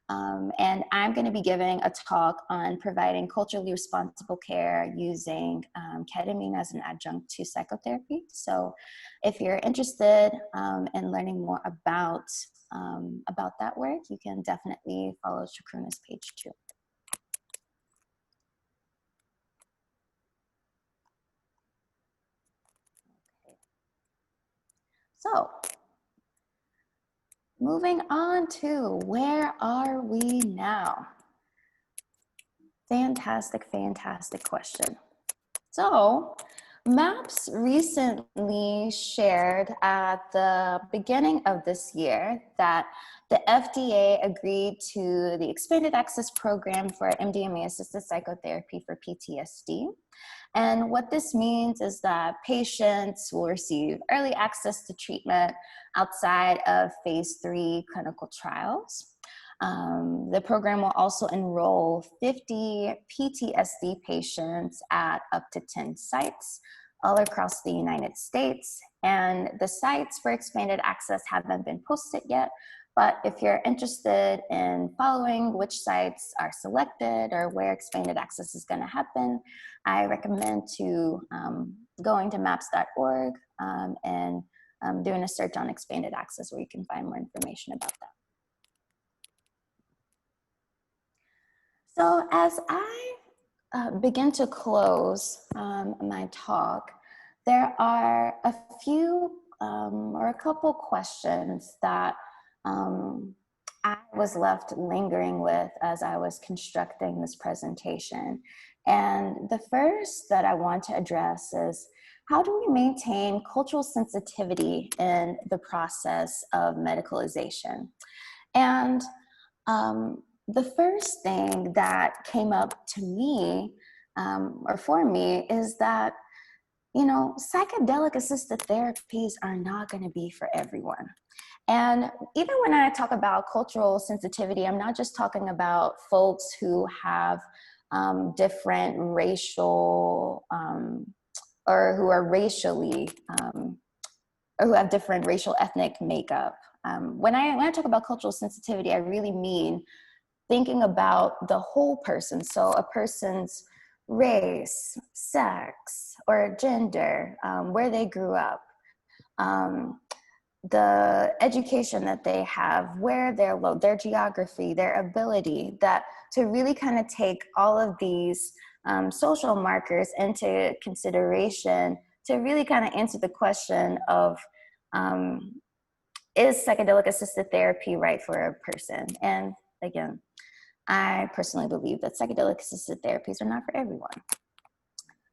And I'm going to be giving a talk on providing culturally responsible care using ketamine as an adjunct to psychotherapy. So if you're interested in learning more about that work, you can definitely follow Chacruna's page too. So, moving on to where are we now? Fantastic, fantastic question. So, MAPS recently shared at the beginning of this year that the FDA agreed to the Expanded Access Program for MDMA-assisted psychotherapy for PTSD. And what this means is that patients will receive early access to treatment outside of phase 3 clinical trials. The program will also enroll 50 PTSD patients at up to 10 sites all across the United States. And the sites for expanded access haven't been posted yet, but if you're interested in following which sites are selected or where expanded access is going to happen, I recommend to going to maps.org and doing a search on expanded access where you can find more information about that. So as I begin to close my talk, there are a few or a couple questions that I was left lingering with as I was constructing this presentation. And the first that I want to address is, how do we maintain cultural sensitivity in the process of medicalization? And the first thing that came up to me, or for me, is that, you know, psychedelic assisted therapies are not going to be for everyone. And even when I talk about cultural sensitivity, I'm not just talking about folks who have different racial, or who are racially, or who have different racial ethnic makeup. When I talk about cultural sensitivity, I really mean thinking about the whole person. So a person's race, sex, or gender, where they grew up, the education that they have, where their geography, their ability, that to really kind of take all of these social markers into consideration to really kind of answer the question of, is psychedelic assisted therapy right for a person? And again, I personally believe that psychedelic assisted therapies are not for everyone.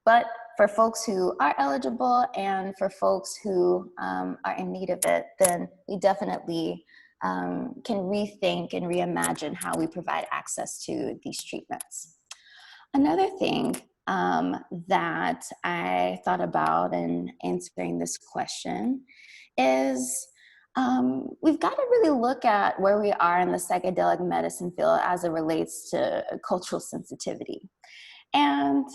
But for folks who are eligible and for folks who are in need of it, then we definitely can rethink and reimagine how we provide access to these treatments. Another thing that I thought about in answering this question is we've got to really look at where we are in the psychedelic medicine field as it relates to cultural sensitivity. And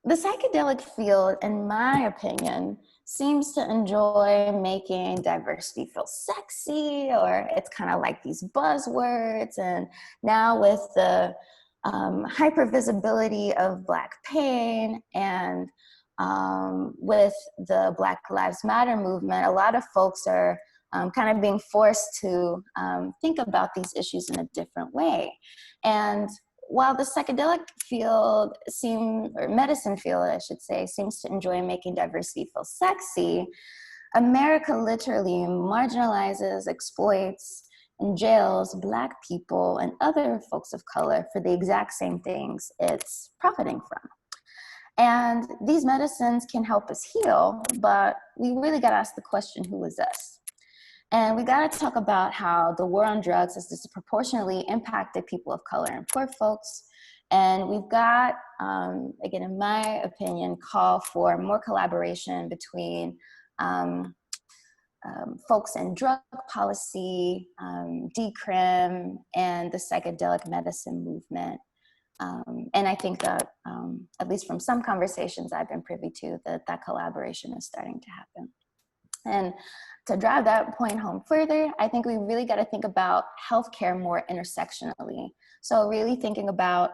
the psychedelic field, in my opinion, seems to enjoy making diversity feel sexy, or it's kind of like these buzzwords. And now with the hypervisibility of Black pain and with the Black Lives Matter movement, a lot of folks are kind of being forced to think about these issues in a different way. And while the psychedelic field or medicine field, I should say, seems to enjoy making diversity feel sexy, America literally marginalizes, exploits, and jails Black people and other folks of color for the exact same things it's profiting from. And these medicines can help us heal, but we really got to ask the question, who is us? And we got to talk about how the war on drugs has disproportionately impacted people of color and poor folks. And we've got, again, in my opinion, call for more collaboration between folks in drug policy, decrim, and the psychedelic medicine movement. And I think that, at least from some conversations I've been privy to, that collaboration is starting to happen. And to drive that point home further, I think we really got to think about healthcare more intersectionally. So really thinking about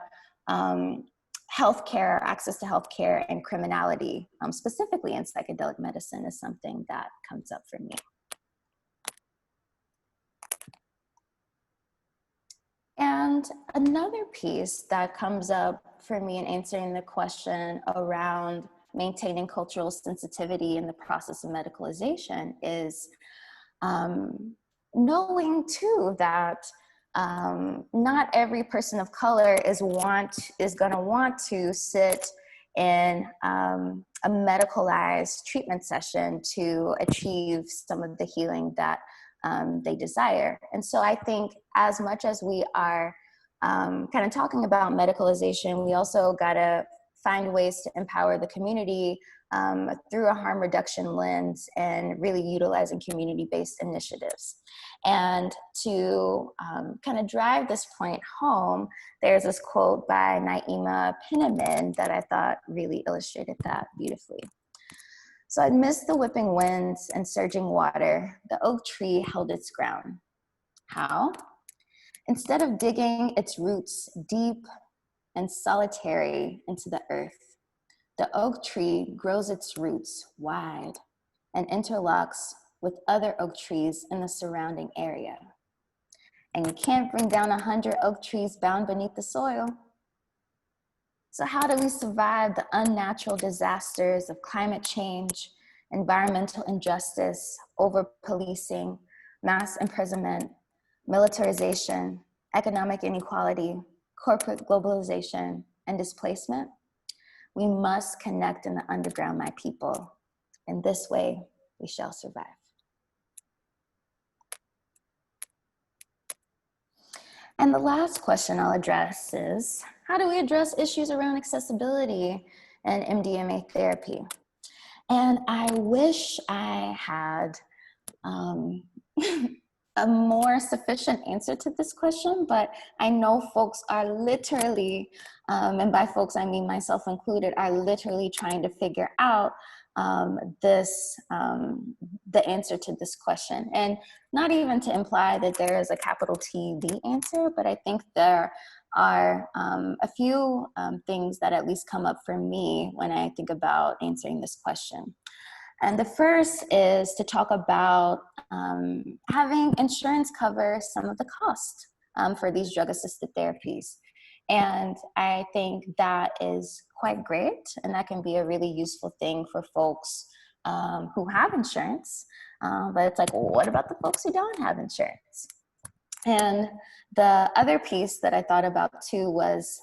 healthcare, access to healthcare, and criminality, specifically in psychedelic medicine, is something that comes up for me. And another piece that comes up for me in answering the question around maintaining cultural sensitivity in the process of medicalization is knowing too that not every person of color is going to want to sit in a medicalized treatment session to achieve some of the healing that they desire. And so I think as much as we are kind of talking about medicalization, we also got to find ways to empower the community through a harm reduction lens and really utilizing community-based initiatives. And to kind of drive this point home, there's this quote by Naima Penniman that I thought really illustrated that beautifully. So amidst the whipping winds and surging water, the oak tree held its ground. How? Instead of digging its roots deep and solitary into the earth, the oak tree grows its roots wide and interlocks with other oak trees in the surrounding area. And you can't bring down 100 oak trees bound beneath the soil. So how do we survive the unnatural disasters of climate change, environmental injustice, over-policing, mass imprisonment, militarization, economic inequality, corporate globalization, and displacement? We must connect in the underground, my people. In this way, we shall survive. And the last question I'll address is, how do we address issues around accessibility and MDMA therapy? And I wish I had a more sufficient answer to this question, but I know folks are literally, and by folks I mean myself included, are literally trying to figure out the answer to this question. And not even to imply that there is a capital T, the answer, but I think there are a few things that at least come up for me when I think about answering this question. And the first is to talk about having insurance cover some of the cost for these drug-assisted therapies. And I think that is quite great, and that can be a really useful thing for folks who have insurance. But it's like, well, what about the folks who don't have insurance? And the other piece that I thought about too was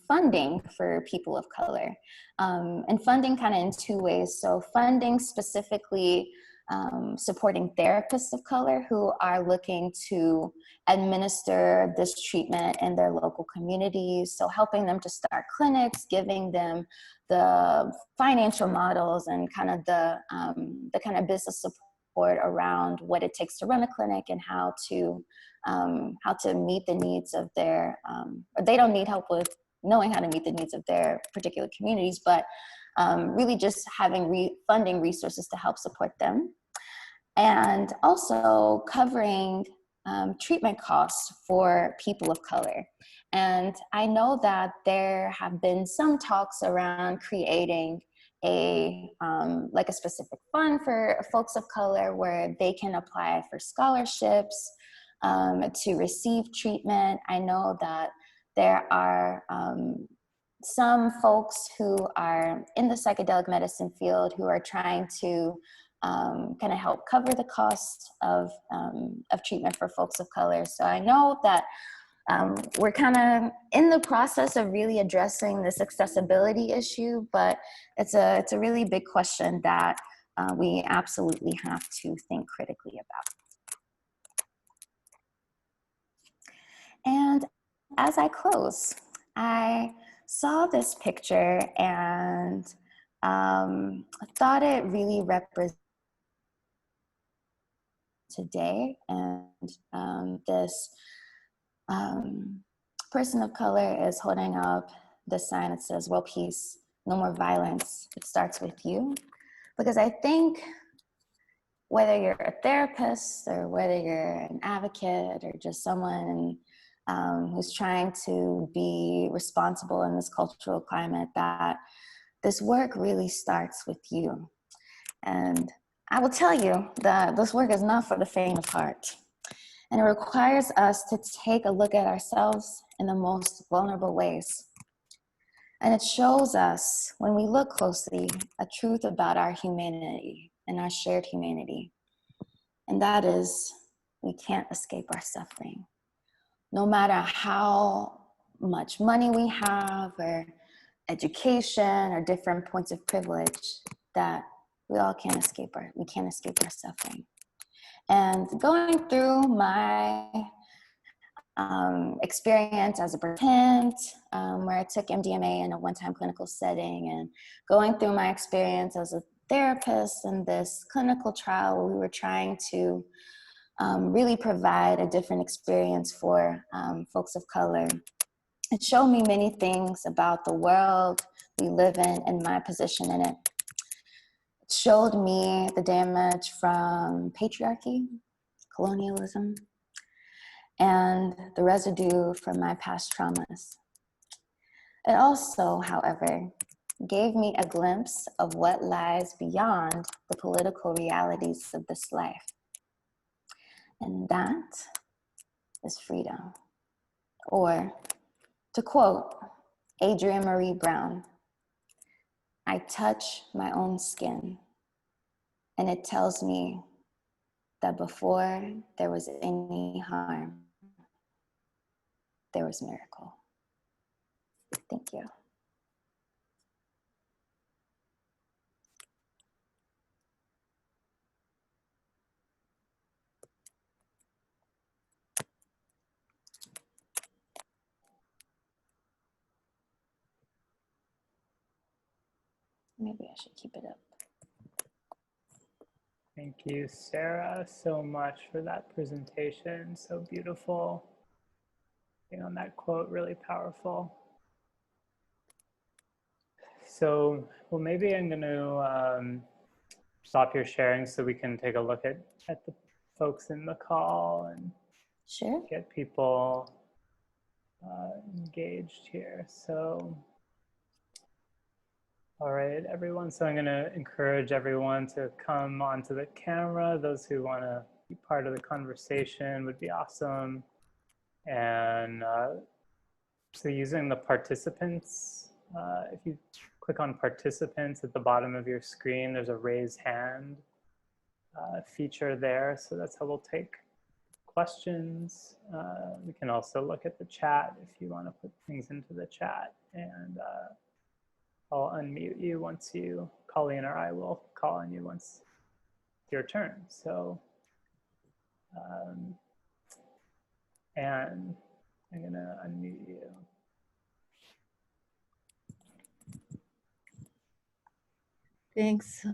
funding for people of color. And funding kind of in two ways. So funding specifically supporting therapists of color who are looking to administer this treatment in their local communities. So helping them to start clinics, giving them the financial models and kind of the kind of business support support around what it takes to run a clinic and how to meet the needs of their, or they don't need help with knowing how to meet the needs of their particular communities, but really just having funding resources to help support them. And also covering treatment costs for people of color. And I know that there have been some talks around creating like a specific fund for folks of color where they can apply for scholarships to receive treatment. I know that there are some folks who are in the psychedelic medicine field who are trying to kind of help cover the cost of treatment for folks of color. So I know that we're kind of in the process of really addressing this accessibility issue, but it's a really big question that we absolutely have to think critically about. And as I close, I saw this picture and I thought it really represented today, and this person of color is holding up the sign that says, "World Peace, no more violence, it starts with you." Because I think whether you're a therapist or whether you're an advocate or just someone who's trying to be responsible in this cultural climate, that this work really starts with you. And I will tell you that this work is not for the faint of heart. And it requires us to take a look at ourselves in the most vulnerable ways. And it shows us, when we look closely, a truth about our humanity and our shared humanity. And that is, we can't escape our suffering. No matter how much money we have or education or different points of privilege, that we can't escape our suffering. And going through my experience as a participant, where I took MDMA in a one-time clinical setting, and going through my experience as a therapist in this clinical trial where we were trying to really provide a different experience for folks of color. It showed me many things about the world we live in and my position in it. It showed me the damage from patriarchy, colonialism, and the residue from my past traumas. It also, however, gave me a glimpse of what lies beyond the political realities of this life. And that is freedom. Or, to quote Adrienne Marie Brown, "I touch my own skin, and it tells me that before there was any harm, there was miracle." Thank you. Maybe I should keep it up. Thank you, Sarah, so much for that presentation. So beautiful. On that quote, really powerful. So, well, maybe I'm going to stop your sharing so we can take a look at the folks in the call and sure, get people engaged here. So, all right, everyone. So I'm going to encourage everyone to come onto the camera. Those who want to be part of the conversation would be awesome. And so using the participants, if you click on participants at the bottom of your screen, there's a raise hand feature there. So that's how we'll take questions. We can also look at the chat if you want to put things into the chat, and I'll unmute you once you, Colleen or I will call on you once it's your turn. So, and I'm gonna unmute you. Thanks.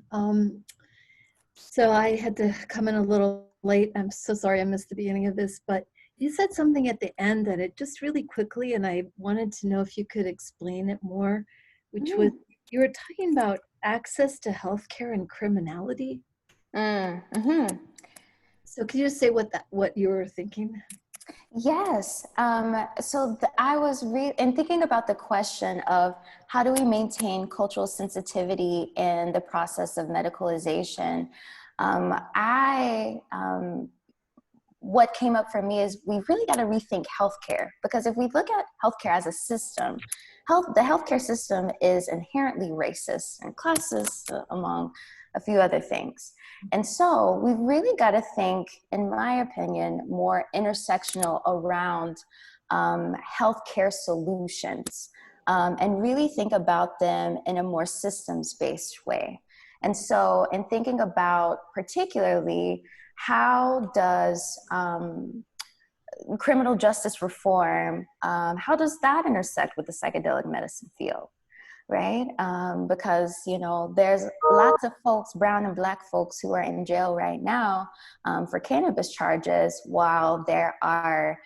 So I had to come in a little late. I'm so sorry I missed the beginning of this, but you said something at the end that it just really quickly, and I wanted to know if you could explain it more, which was you were talking about access to healthcare and criminality. Mm-hmm. So could you just say what you were thinking? Yes. I was in thinking about the question of how do we maintain cultural sensitivity in the process of medicalization. What came up for me is we really got to rethink healthcare, because if we look at healthcare as a system, the healthcare system is inherently racist and classist, among a few other things. And so we've really got to think, in my opinion, more intersectional around healthcare solutions, and really think about them in a more systems-based way. And so in thinking about particularly how does criminal justice reform, how does that intersect with the psychedelic medicine field? Right? Because, you know, there's lots of folks, brown and black folks, who are in jail right now for cannabis charges, while there are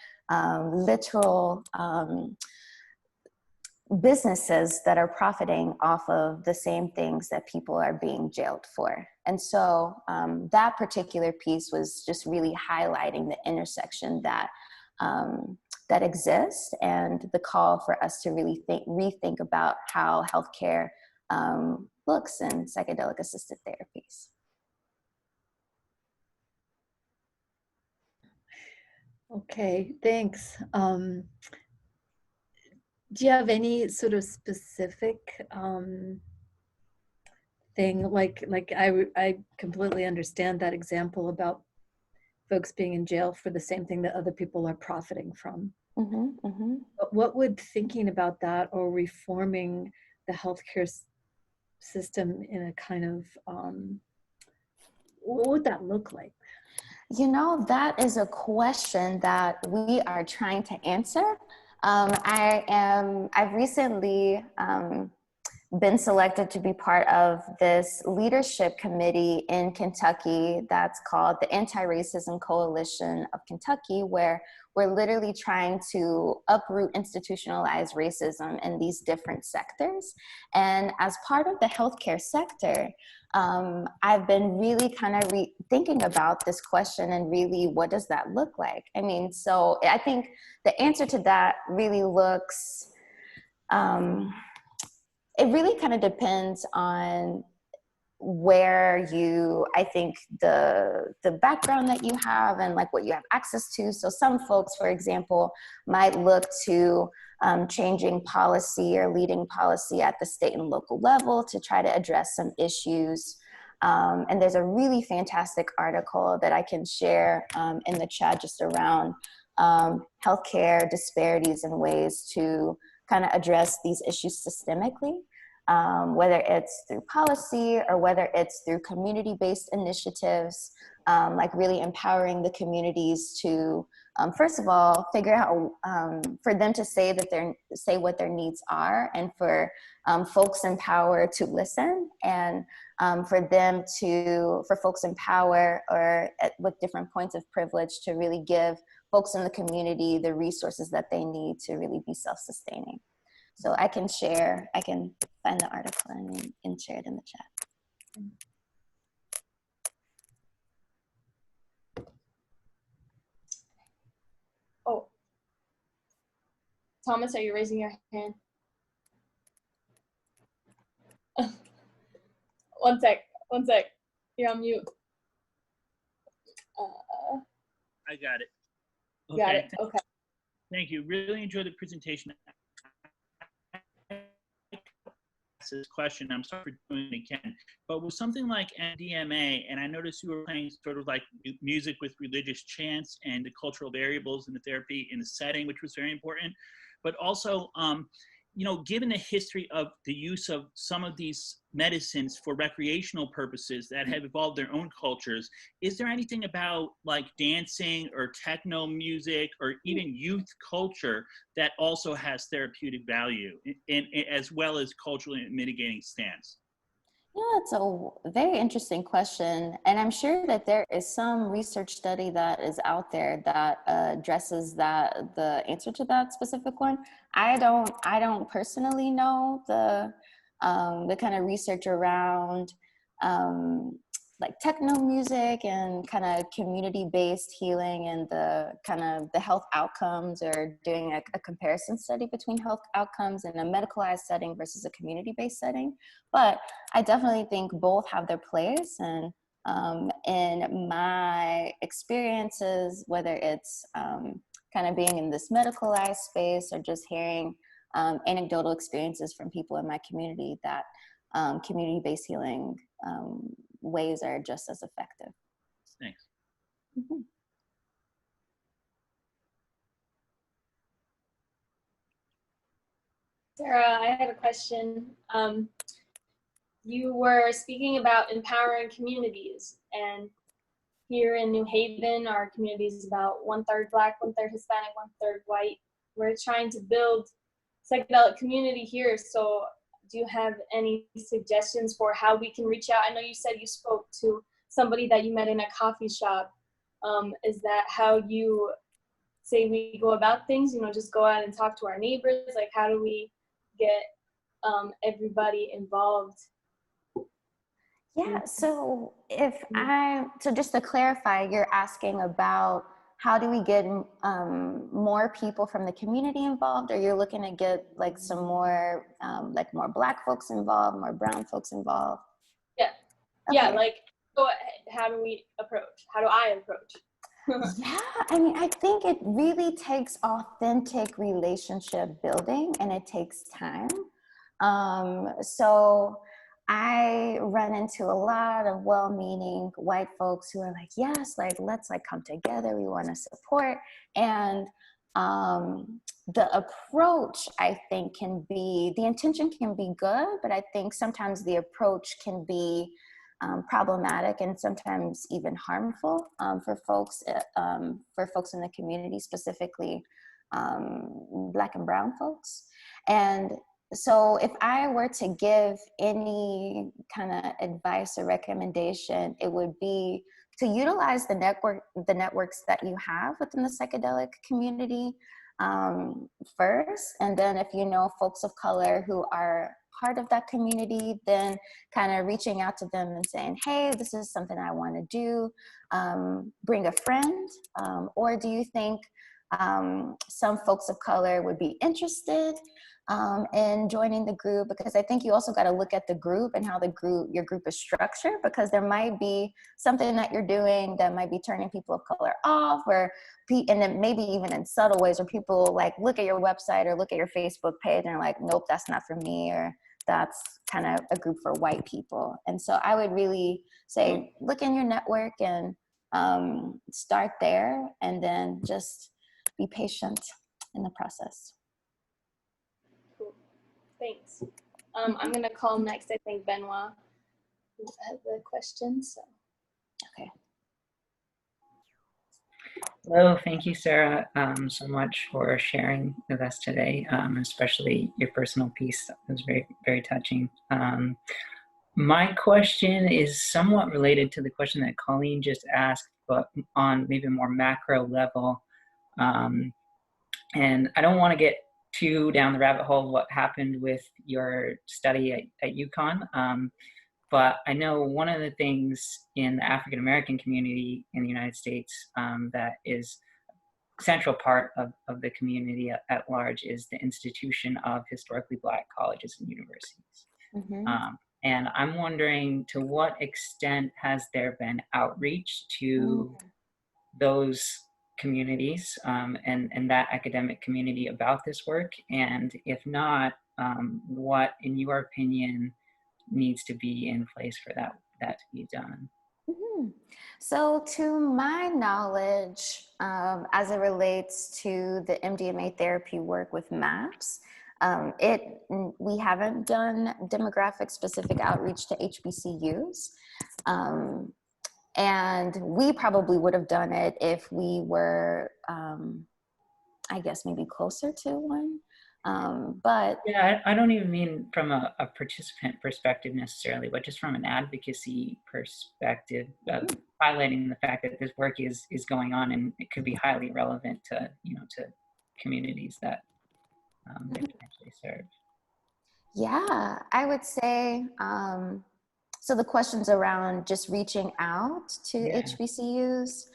literal businesses that are profiting off of the same things that people are being jailed for. And so that particular piece was just really highlighting the intersection that that exists, and the call for us to really rethink about how healthcare looks in psychedelic assisted therapies. Okay, thanks. Do you have any sort of specific thing, like I completely understand that example about folks being in jail for the same thing that other people are profiting from. Mm-hmm, mm-hmm. But what would thinking about that or reforming the healthcare system in a kind of, what would that look like? You know, that is a question that we are trying to answer. I've recently been selected to be part of this leadership committee in Kentucky that's called the Anti-Racism Coalition of Kentucky, where we're literally trying to uproot institutionalized racism in these different sectors. And as part of the healthcare sector, I've been really kind of thinking about this question and really, what does that look like? I mean, so I think the answer to that really looks, it really kind of depends on where I think the background that you have and like what you have access to. So some folks, for example, might look to changing policy or leading policy at the state and local level to try to address some issues. And there's a really fantastic article that I can share in the chat just around healthcare disparities and ways to kind of address these issues systemically, whether it's through policy or whether it's through community-based initiatives, like really empowering the communities to, first of all, figure out, for them to say what their needs are, and for folks in power to listen, and for folks in power or with different points of privilege to really give folks in the community the resources that they need to really be self-sustaining. So I can find the article and share it in the chat. Oh, Thomas, are you raising your hand? One sec. You're on mute. I got it. Okay. Got it. Okay. Thank you. Really enjoyed the presentation. This question, I'm sorry for doing it again, but with something like MDMA, and I noticed you were playing sort of like music with religious chants and the cultural variables in the therapy in the setting, which was very important, but also, you know, given the history of the use of some of these medicines for recreational purposes that have evolved their own cultures, is there anything about like dancing or techno music or even youth culture that also has therapeutic value, and as well as culturally mitigating stance? Yeah, it's a very interesting question. And I'm sure that there is some research study that is out there that addresses that, the answer to that specific one. I don't personally know the kind of research around like techno music and kind of community-based healing and the kind of the health outcomes, or doing a comparison study between health outcomes in a medicalized setting versus a community-based setting. But I definitely think both have their place. And in my experiences, whether it's kind of being in this medicalized space or just hearing anecdotal experiences from people in my community, that community-based healing ways are just as effective. Thanks. Mm-hmm. Sarah, I have a question. You were speaking about empowering communities, and here in New Haven, our community is about 1/3 Black, 1/3 Hispanic, 1/3 white. We're trying to build psychedelic community here. So do you have any suggestions for how we can reach out? I know you said you spoke to somebody that you met in a coffee shop. Is that how you say we go about things? You know, just go out and talk to our neighbors? Like, how do we get everybody involved? Yeah, so so just to clarify, you're asking about how do we get more people from the community involved, or you're looking to get like some more, like more Black folks involved, more brown folks involved? Yeah, Okay. yeah, like, so how do we approach? How do I approach? Yeah, I mean, I think it really takes authentic relationship building, and it takes time. So I run into a lot of well-meaning white folks who are like, yes, like, let's like come together. We want to support. And the approach, I think, the intention can be good, but I think sometimes the approach can be problematic and sometimes even harmful for folks in the community, specifically Black and brown folks. And so if I were to give any kind of advice or recommendation, it would be to utilize the networks that you have within the psychedelic community first. And then if you know folks of color who are part of that community, then kind of reaching out to them and saying, hey, this is something I want to do. Bring a friend. Or do you think some folks of color would be interested in joining the group? Because I think you also got to look at the group and how your group is structured, because there might be something that you're doing that might be turning people of color off, and then maybe even in subtle ways where people like look at your website or look at your Facebook page and they're like, nope, that's not for me, or that's kind of a group for white people. And so I would really say, look in your network and start there, and then just be patient in the process. Cool. Thanks. I'm gonna call next, I think, Benoit, who has the question. So. Okay. Hello, thank you, Sarah, so much for sharing with us today, especially your personal piece. That was very, very touching. My question is somewhat related to the question that Colleen just asked, but on maybe a more macro level. And I don't want to get too down the rabbit hole of what happened with your study at UConn. But I know one of the things in the African American community in the United States that is a central part of the community at large is the institution of historically Black colleges and universities. Mm-hmm. And I'm wondering, to what extent has there been outreach to those communities and that academic community about this work? And if not, what, in your opinion, needs to be in place for that to be done? Mm-hmm. So to my knowledge, as it relates to the MDMA therapy work with MAPS, we haven't done demographic specific outreach to HBCUs. And we probably would have done it if we were, I guess, maybe closer to one. But yeah, I don't even mean from a participant perspective necessarily, but just from an advocacy perspective, highlighting the fact that this work is going on and it could be highly relevant to, you know, to communities that they potentially serve. yeah, I would say, so the questions around just reaching out to Yeah. HBCUs,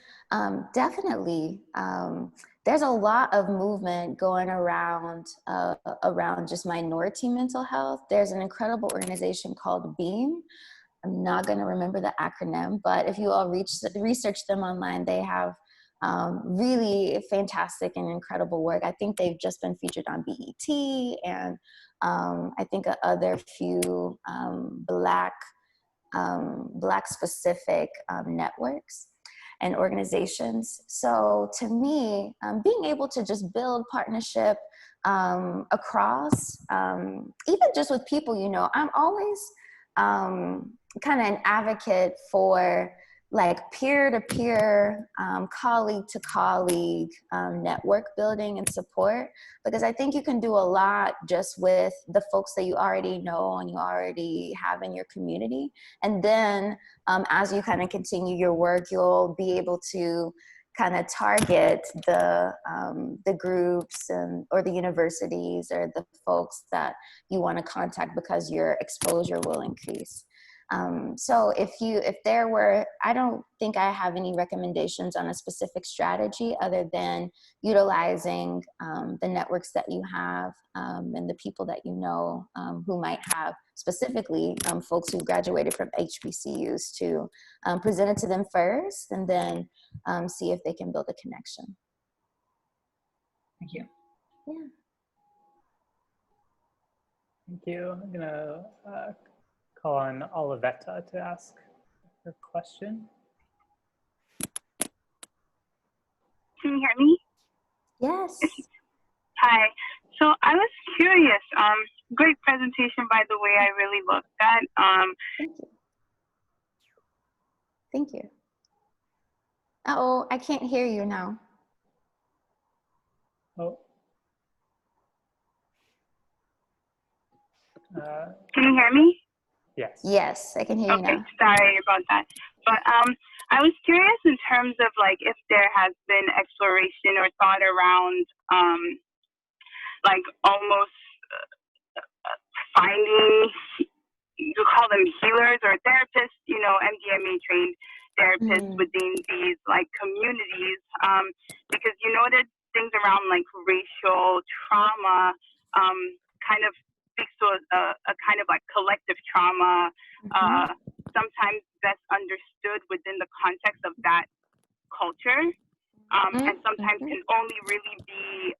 definitely. There's a lot of movement going around around just minority mental health. There's an incredible organization called BEAM. I'm not going to remember the acronym, but if you all research them online, they have really fantastic and incredible work. I think they've just been featured on BET and I think other few Black specific networks and organizations. So to me, being able to just build partnership across, even just with people, you know, I'm always kind of an advocate for like peer-to-peer, colleague-to-colleague network building and support, because I think you can do a lot just with the folks that you already know and you already have in your community. And then as you kind of continue your work, you'll be able to kind of target the groups or the universities or the folks that you want to contact because your exposure will increase. So if there were, I don't think I have any recommendations on a specific strategy other than utilizing the networks that you have and the people that you know who might have specifically folks who graduated from HBCUs to present it to them first and then see if they can build a connection. Thank you. Yeah. Thank you. I'm gonna call on Olivetta to ask her question. Can you hear me? Yes. Hi. So I was curious. Great presentation, by the way. I really loved that. Thank you. Thank you. Uh-oh, I can't hear you now. Oh. Can you hear me? Yes. Yes, I can hear you Okay, now. sorry about that. But I was curious in terms of like if there has been exploration or thought around like almost finding, you call them healers or therapists, you know, MDMA trained therapists within these like communities, because you know that things around like racial trauma kind of speaks to a kind of like collective trauma, sometimes best understood within the context of that culture, and sometimes can only really be,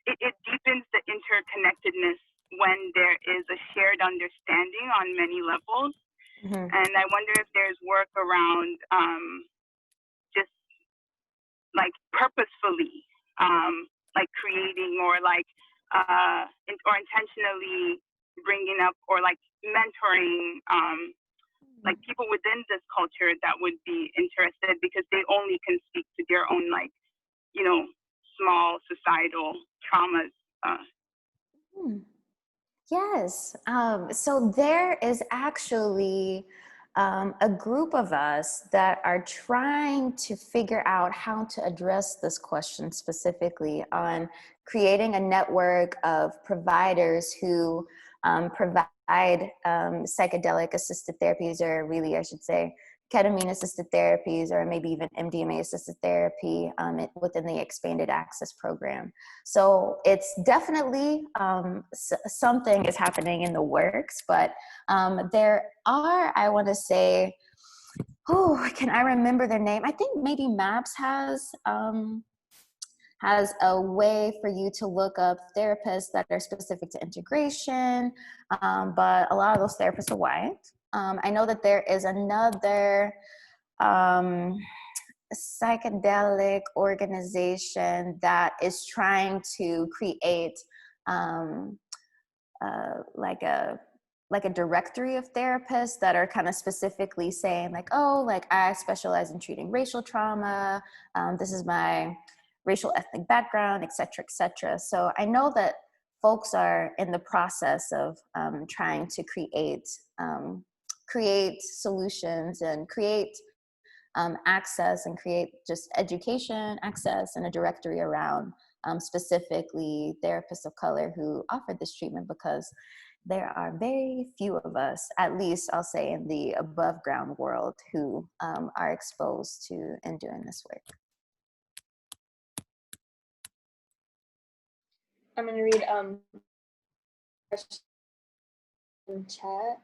it deepens the interconnectedness when there is a shared understanding on many levels. And I wonder if there's work around just like purposefully like creating or like or intentionally bringing up or like mentoring like people within this culture that would be interested because they only can speak to their own like, you know, small societal traumas. Yes. So there is actually a group of us that are trying to figure out how to address this question specifically on creating a network of providers who provide psychedelic assisted therapies, or really I should say ketamine assisted therapies, or maybe even MDMA assisted therapy within the expanded access program. So it's definitely something is happening in the works, but there are, I want to say, can I remember their name? I think maybe MAPS has a way for you to look up therapists that are specific to integration, but a lot of those therapists are white. I know that there is another psychedelic organization that is trying to create like a directory of therapists that are kind of specifically saying like, oh, like I specialize in treating racial trauma. This is my racial ethnic background, et cetera, et cetera. So I know that folks are in the process of trying to create solutions and create access and create just education, access, and a directory around specifically therapists of color who offer this treatment, because there are very few of us, at least I'll say in the above ground world, who are exposed to and doing this work. I'm going to read question in chat.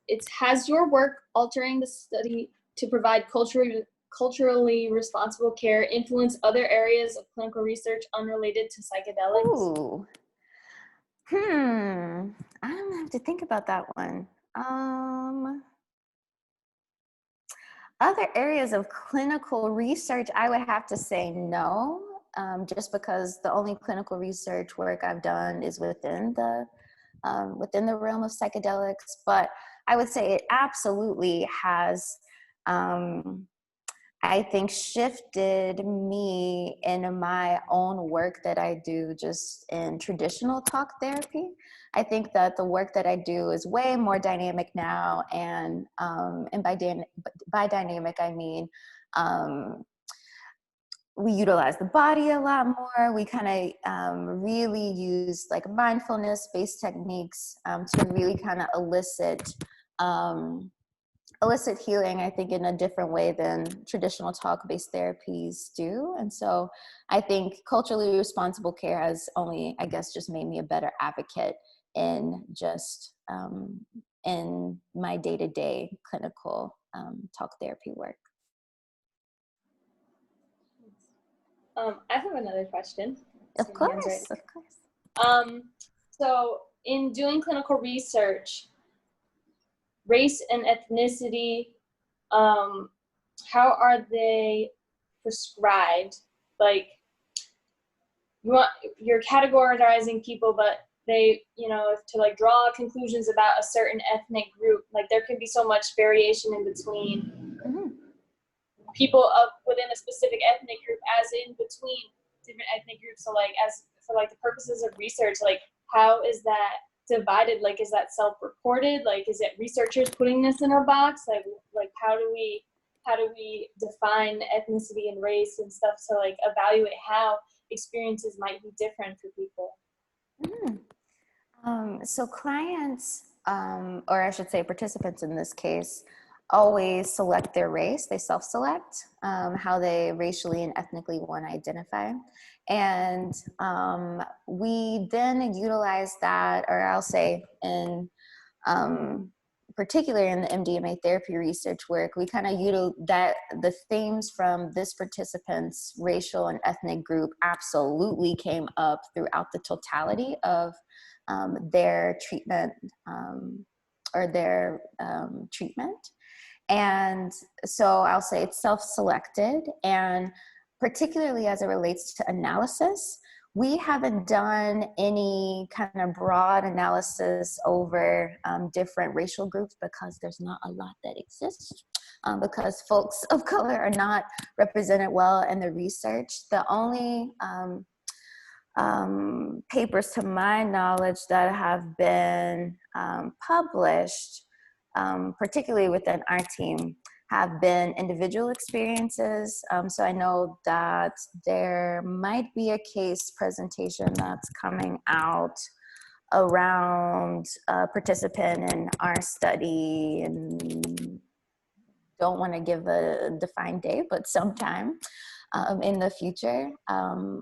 It's, has your work altering the study to provide culturally responsible care influence other areas of clinical research unrelated to psychedelics? Ooh. I'm gonna have to think about that one. Other areas of clinical research, I would have to say no, just because the only clinical research work I've done is within the realm of psychedelics. But I would say it absolutely has, I think, shifted me in my own work that I do just in traditional talk therapy. I think that the work that I do is way more dynamic now, and by dynamic I mean we utilize the body a lot more. We kind of really use like mindfulness-based techniques to really kind of elicit healing, I think, in a different way than traditional talk-based therapies do. And so I think culturally responsible care has only, I guess, just made me a better advocate in just in my day-to-day clinical talk therapy work. I have another question. Of course. So in doing clinical research, race and ethnicity, how are they prescribed? Like, you're categorizing people, but they, to like draw conclusions about a certain ethnic group, like there could be so much variation in between people within a specific ethnic group as in between different ethnic groups. So like, as for like the purposes of research, like how is that divided? Like, is that self-reported? Like, is it researchers putting this in a box? Like how do we define ethnicity and race and stuff to like evaluate how experiences might be different for people? So clients, or I should say participants in this case, always select their race. They self-select how they racially and ethnically want to identify. And we then utilize that, or I'll say in particularly in the MDMA therapy research work, we kind of utilize that the themes from this participant's racial and ethnic group absolutely came up throughout the totality of their treatment or their treatment. And so I'll say it's self-selected, and particularly as it relates to analysis, we haven't done any kind of broad analysis over different racial groups because there's not a lot that exists, because folks of color are not represented well in the research. The only papers, to my knowledge, that have been published, particularly within our team, have been individual experiences. So I know that there might be a case presentation that's coming out around a participant in our study, and don't want to give a defined date, but sometime in the future.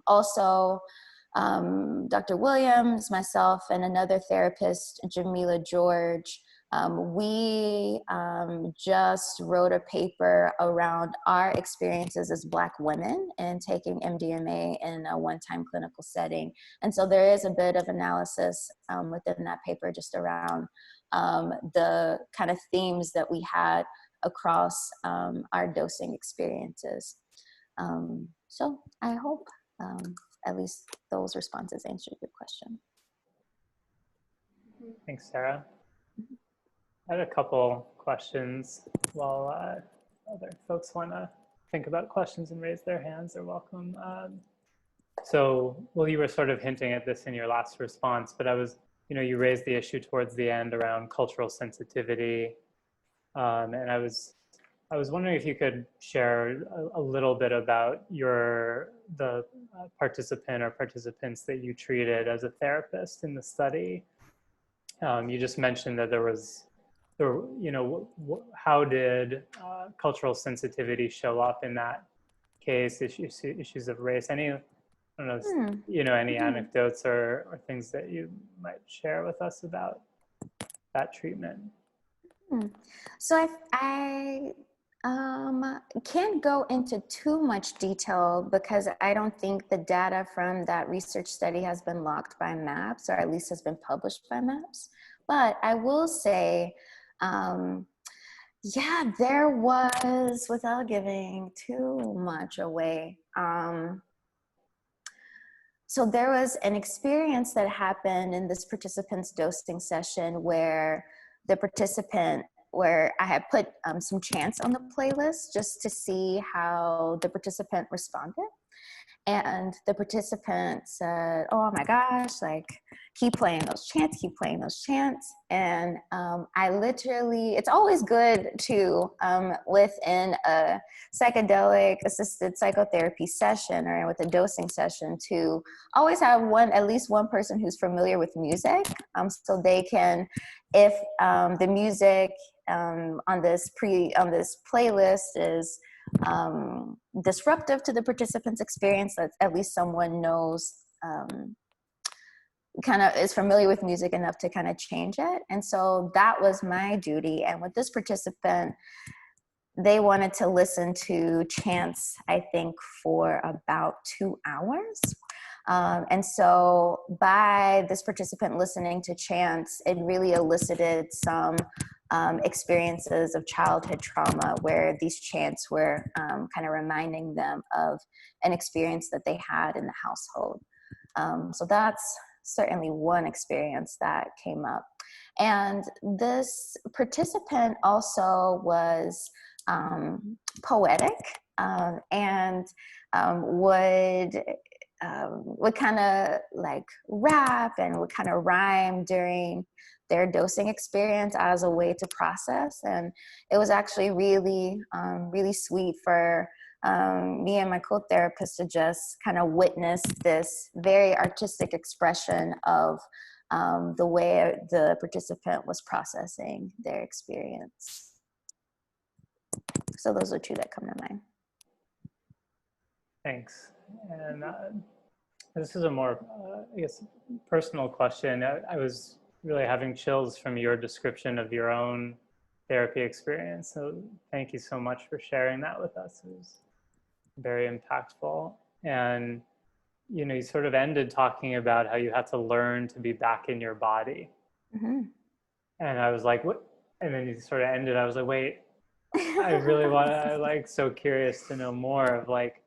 Also, Dr. Williams, myself, and another therapist, Jamila George, we just wrote a paper around our experiences as Black women and taking MDMA in a one-time clinical setting. And so there is a bit of analysis within that paper just around the kind of themes that we had across our dosing experiences. So I hope at least those responses answered your question. Thanks, Sarah. I had a couple questions while other folks want to think about questions and raise their hands, they're welcome. Well, you were sort of hinting at this in your last response, but you raised the issue towards the end around cultural sensitivity. And I was wondering if you could share a little bit about the participant or participants that you treated as a therapist in the study. You just mentioned that how did cultural sensitivity show up in that case, issues of race? Any anecdotes or things that you might share with us about that treatment? So I can't go into too much detail because I don't think the data from that research study has been locked by MAPS, or at least has been published by MAPS. But I will say, there was, without giving too much away, so there was an experience that happened in this participant's dosing session where I had put some chants on the playlist just to see how the participant responded. And the participant said, oh my gosh, like, keep playing those chants, keep playing those chants. And I literally, it's always good to, within a psychedelic assisted psychotherapy session or with a dosing session, to always have at least one person who's familiar with music, so they can, if the music on this playlist is disruptive to the participant's experience, that at least someone knows, kind of is familiar with music enough to kind of change it. And so that was my duty. And with this participant, they wanted to listen to chants, I think, for about 2 hours. And so by this participant listening to chants, it really elicited some experiences of childhood trauma where these chants were kind of reminding them of an experience that they had in the household. So that's certainly one experience that came up. And this participant also was poetic and would kind of like rap and would kind of rhyme during their dosing experience as a way to process. And it was actually really, really sweet for me and my co-therapist to just kind of witness this very artistic expression of the way the participant was processing their experience. So those are two that come to mind. Thanks. And this is a more, I guess, personal question. I was really having chills from your description of your own therapy experience. So thank you so much for sharing that with us. It was very impactful. And, you sort of ended talking about how you had to learn to be back in your body. Mm-hmm. And I was like, what? And then you sort of ended, I was like, wait, I really I'm so curious to know more of like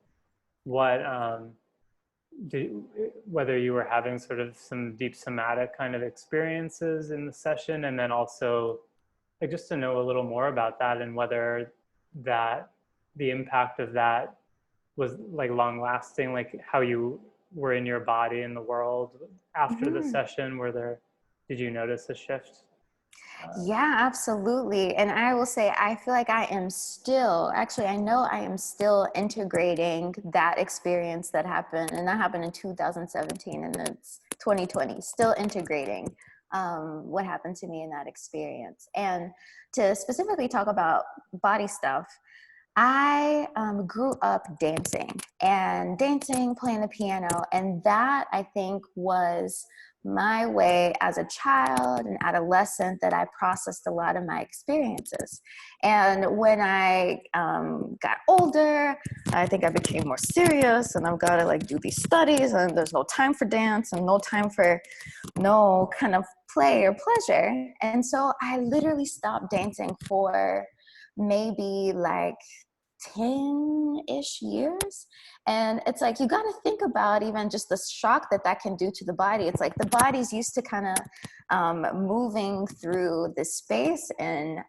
what, whether you were having sort of some deep somatic kind of experiences in the session, and then also like just to know a little more about that and whether that the impact of that was like long lasting, like how you were in your body in the world after the session. Did you notice a shift? Yeah, absolutely. And I will say, I feel like I am still, actually, I know I am still integrating that experience that happened, and that happened in 2017, and it's 2020, still integrating what happened to me in that experience. And to specifically talk about body stuff, I grew up dancing, playing the piano, and that I think was my way as a child and adolescent that I processed a lot of my experiences. And when I got older, I think I became more serious, and I've got to like do these studies, and there's no time for dance and no time for no kind of play or pleasure. And so I literally stopped dancing for maybe like 10-ish years. And it's like, you got to think about even just the shock that can do to the body. It's like the body's used to kind of moving through this space in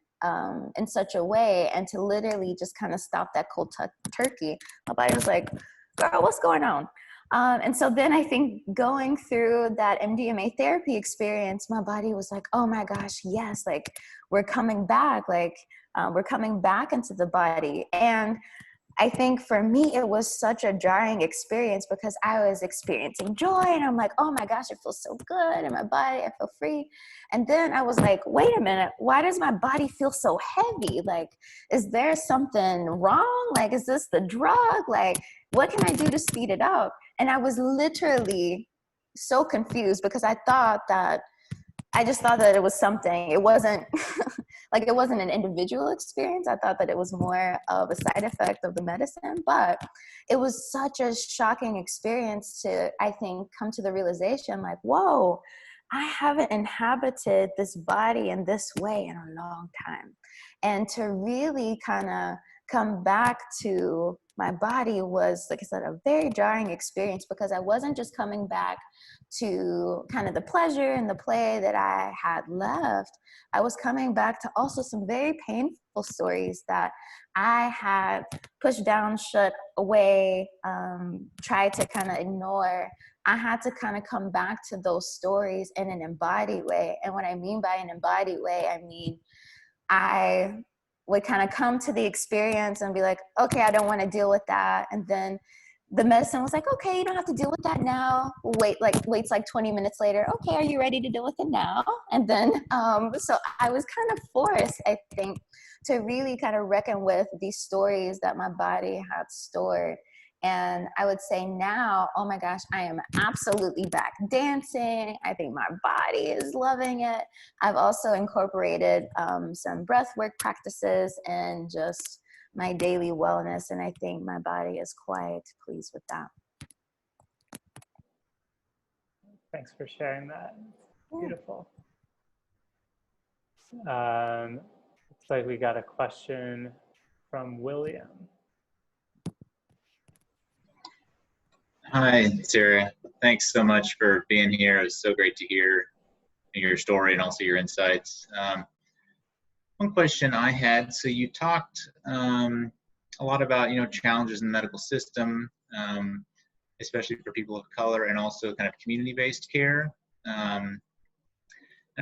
in such a way, and to literally just kind of stop that cold turkey. My body was like, girl, what's going on? And so then I think going through that MDMA therapy experience, my body was like, oh my gosh, yes, like we're coming back, like we're coming back into the body. And I think for me, it was such a jarring experience because I was experiencing joy and I'm like, oh my gosh, it feels so good in my body. I feel free. And then I was like, wait a minute, why does my body feel so heavy? Like, is there something wrong? Like, is this the drug? Like, what can I do to speed it up? And I was literally so confused because I just thought that it was something. It wasn't like it wasn't an individual experience. I thought that it was more of a side effect of the medicine, but it was such a shocking experience to, I think, come to the realization like, whoa, I haven't inhabited this body in this way in a long time. And to really kind of come back to my body was, like I said, a very jarring experience because I wasn't just coming back to kind of the pleasure and the play that I had left. I was coming back to also some very painful stories that I had pushed down, shut away, tried to kind of ignore. I had to kind of come back to those stories in an embodied way. And what I mean by an embodied way, I mean, I would kind of come to the experience and be like, okay, I don't want to deal with that. And then the medicine was like, okay, you don't have to deal with that now. Waits like 20 minutes later. Okay, are you ready to deal with it now? And then, so I was kind of forced, I think, to really kind of reckon with these stories that my body had stored. And I would say now, oh my gosh, I am absolutely back dancing. I think my body is loving it. I've also incorporated some breath work practices and just my daily wellness. And I think my body is quite pleased with that. Thanks for sharing that. Yeah. Beautiful. Looks like we got a question from William. Hi, Sara. Thanks so much for being here. It was so great to hear your story and also your insights. One question I had, so you talked a lot about, challenges in the medical system, especially for people of color, and also kind of community-based care. And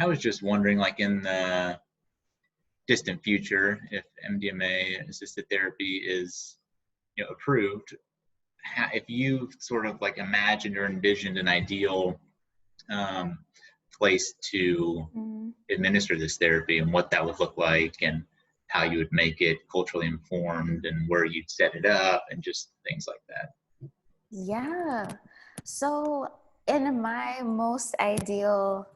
I was just wondering, like in the distant future, if MDMA-assisted therapy is, approved, if you sort of like imagined or envisioned an ideal place to administer this therapy and what that would look like and how you would make it culturally informed and where you'd set it up and just things like that. Yeah. So in my most ideal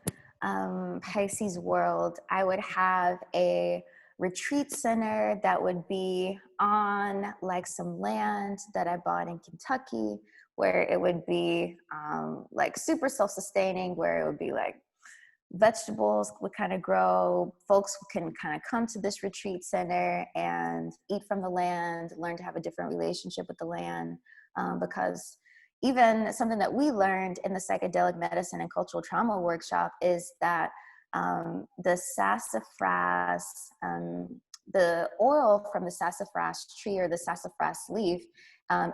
Pisces world, I would have a retreat center that would be on like some land that I bought in Kentucky, where it would be like super self-sustaining, where it would be like vegetables would kind of grow. Folks can kind of come to this retreat center and eat from the land, learn to have a different relationship with the land, because even something that we learned in the psychedelic medicine and cultural trauma workshop is that the sassafras, the oil from the sassafras tree or the sassafras leaf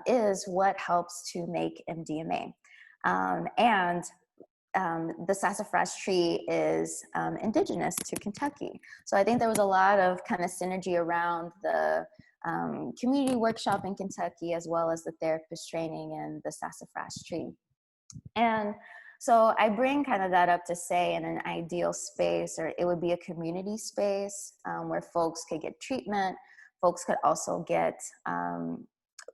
is what helps to make MDMA. And the sassafras tree is indigenous to Kentucky. So I think there was a lot of kind of synergy around the community workshop in Kentucky, as well as the therapist training in the sassafras tree. And so I bring kind of that up to say in an ideal space, or it would be a community space where folks could get treatment. Folks could also get,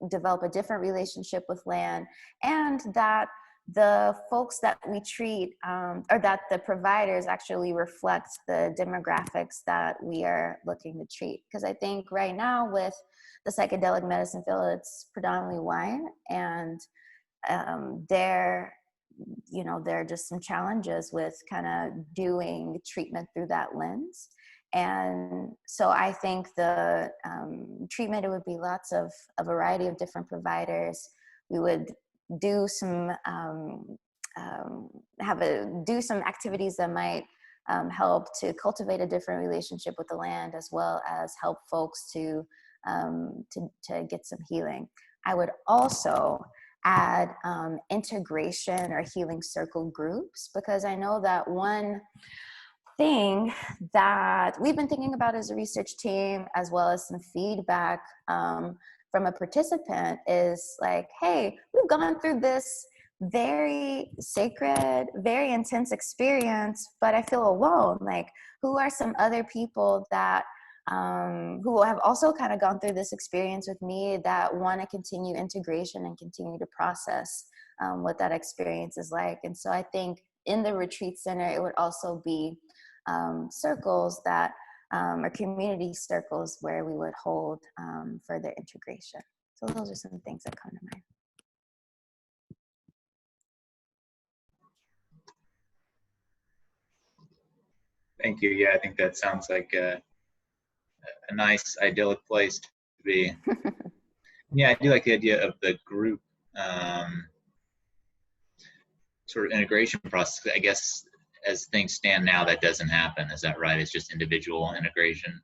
develop a different relationship with land, and that the folks that we treat, or that the providers actually reflect the demographics that we are looking to treat. Because I think right now with the psychedelic medicine field, it's predominantly white, and there are just some challenges with kind of doing treatment through that lens. And so I think the treatment, it would be lots of a variety of different providers. We would do some do some activities that might help to cultivate a different relationship with the land, as well as help folks to get some healing. I would also add integration or healing circle groups, because I know that one thing that we've been thinking about as a research team, as well as some feedback from a participant, is like, hey, we've gone through this very sacred, very intense experience, but I feel alone. Like, who are some other people that who have also kind of gone through this experience with me that want to continue integration and continue to process what that experience is like? And so I think in the retreat center, it would also be circles that or community circles where we would hold further integration. So those are some things that come to mind. Thank you. Yeah, I think that sounds like a nice, idyllic place to be. Yeah, I do like the idea of the group sort of integration process. I guess as things stand now, that doesn't happen. Is that right? It's just individual integration.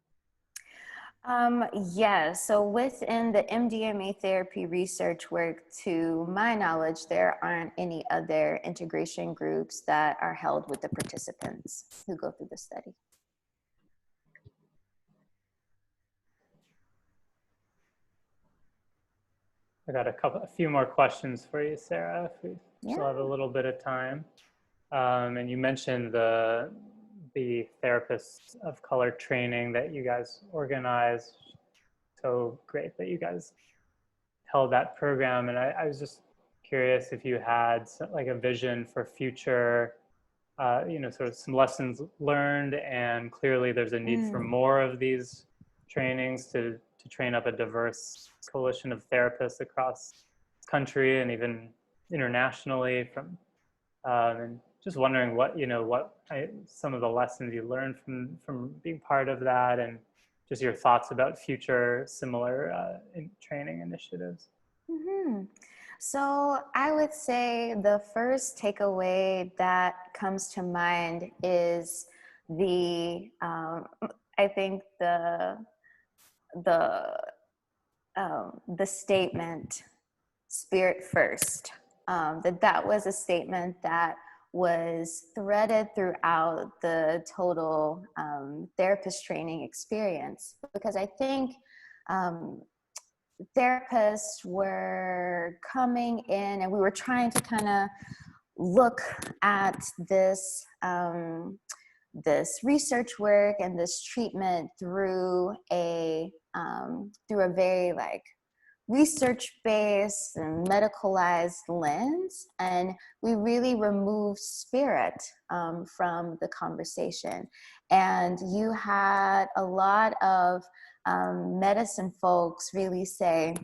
Yes. So within the MDMA therapy research work, to my knowledge, there aren't any other integration groups that are held with the participants who go through the study. I got a few more questions for you, Sarah, if we still have a little bit of time. And you mentioned the therapists of color training that you guys organized. So great that you guys held that program. And I was just curious if you had like a vision for future, sort of some lessons learned, and clearly there's a need for more of these trainings to train up a diverse coalition of therapists across the country and even internationally. And just wondering what some of the lessons you learned from being part of that, and just your thoughts about future similar training initiatives. Mm-hmm. So I would say the first takeaway that comes to mind is I think the statement "spirit first." That was a statement that was threaded throughout the total therapist training experience, because I think therapists were coming in and we were trying to kind of look at this this research work and this treatment through a very like research-based and medicalized lens, and we really removed spirit from the conversation. And you had a lot of medicine folks really say,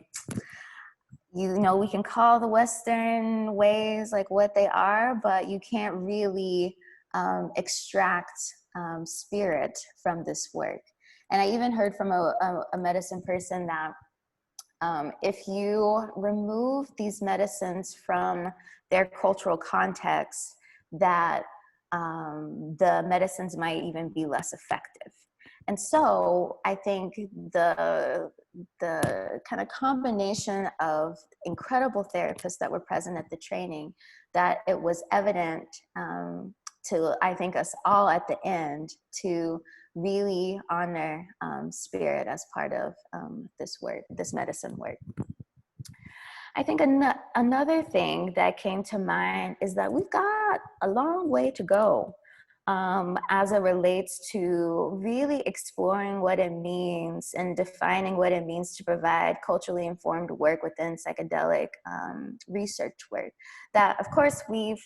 we can call the Western ways like what they are, but you can't really extract spirit from this work. And I even heard from a medicine person that if you remove these medicines from their cultural context, that the medicines might even be less effective. And so I think the kind of combination of incredible therapists that were present at the training, that it was evident to, I think, us all at the end to really honor spirit as part of this work, this medicine work. I think another thing that came to mind is that we've got a long way to go as it relates to really exploring what it means and defining what it means to provide culturally informed work within psychedelic research work. That, of course, we've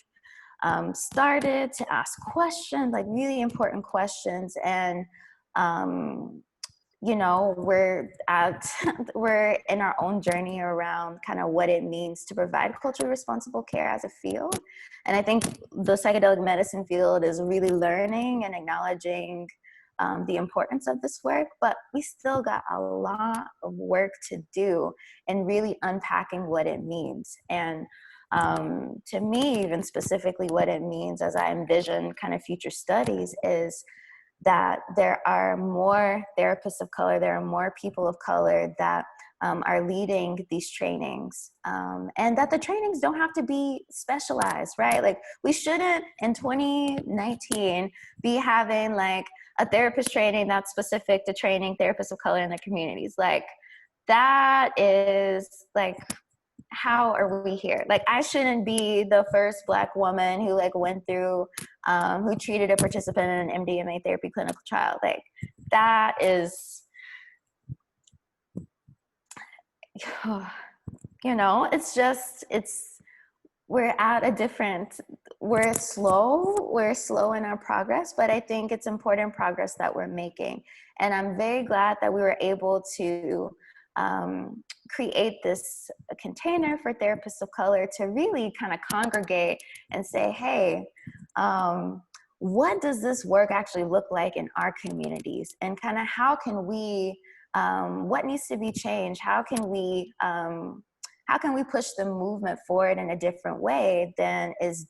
started to ask questions, like really important questions, and we're in our own journey around kind of what it means to provide culturally responsible care as a field. And I think the psychedelic medicine field is really learning and acknowledging the importance of this work, but we still got a lot of work to do in really unpacking what it means. And to me, even specifically what it means as I envision kind of future studies is that there are more therapists of color, there are more people of color that are leading these trainings, and that the trainings don't have to be specialized, right? Like, we shouldn't in 2019 be having like a therapist training that's specific to training therapists of color in the communities. Like, that is like, how are we here? Like, I shouldn't be the first Black woman who like went through, who treated a participant in an MDMA therapy clinical trial. Like, that is, you know, it's just, we're at a different, we're slow in our progress, but I think it's important progress that we're making. And I'm very glad that we were able to create this container for therapists of color to really kind of congregate and say, hey, what does this work actually look like in our communities? And kind of how can we, what needs to be changed? How can we push the movement forward in a different way than has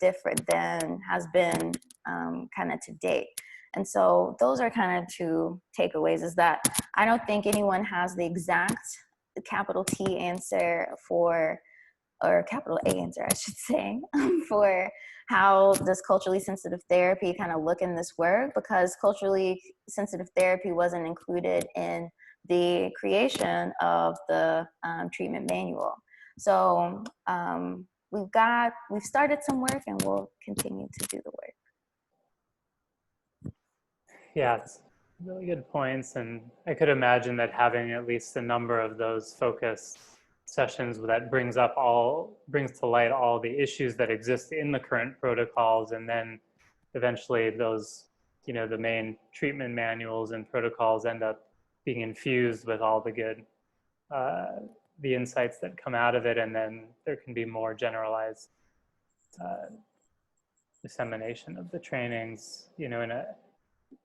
been kind of to date? And so those are kind of two takeaways, is that I don't think anyone has the exact capital T answer for, or capital A answer, I should say, for how does culturally sensitive therapy kind of look in this work, because culturally sensitive therapy wasn't included in the creation of the treatment manual. So we've started some work and we'll continue to do the work. Yeah, it's really good points. And I could imagine that having at least a number of those focus sessions that brings to light all the issues that exist in the current protocols, and then eventually those, you know, the main treatment manuals and protocols end up being infused with all the good, the insights that come out of it, and then there can be more generalized dissemination of the trainings, you know,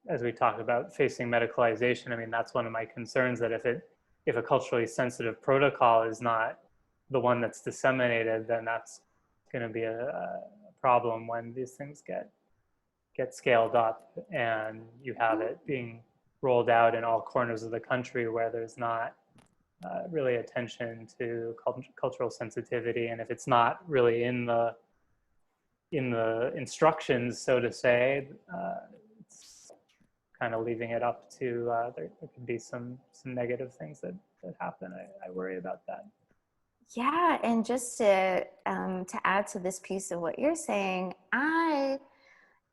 as we talk about facing medicalization. I mean, that's one of my concerns, that if a culturally sensitive protocol is not the one that's disseminated, then that's going to be a problem when these things get scaled up and you have it being rolled out in all corners of the country where there's not really attention to cultural sensitivity. And if it's not really in the instructions, so to say, it's kind of leaving it up to, there could be some negative things that happen. I worry about that. Yeah, and just to add to this piece of what you're saying, I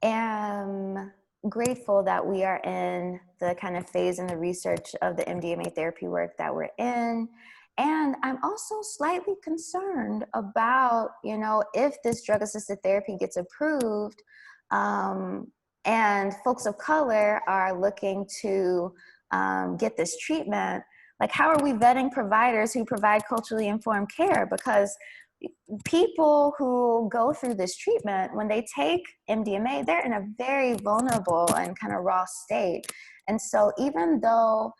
am grateful that we are in the kind of phase in the research of the MDMA therapy work that we're in. And I'm also slightly concerned about, you know, if this drug-assisted therapy gets approved, and folks of color are looking to get this treatment, like, how are we vetting providers who provide culturally informed care? Because people who go through this treatment, when they take MDMA, they're in a very vulnerable and kind of raw state. And so even though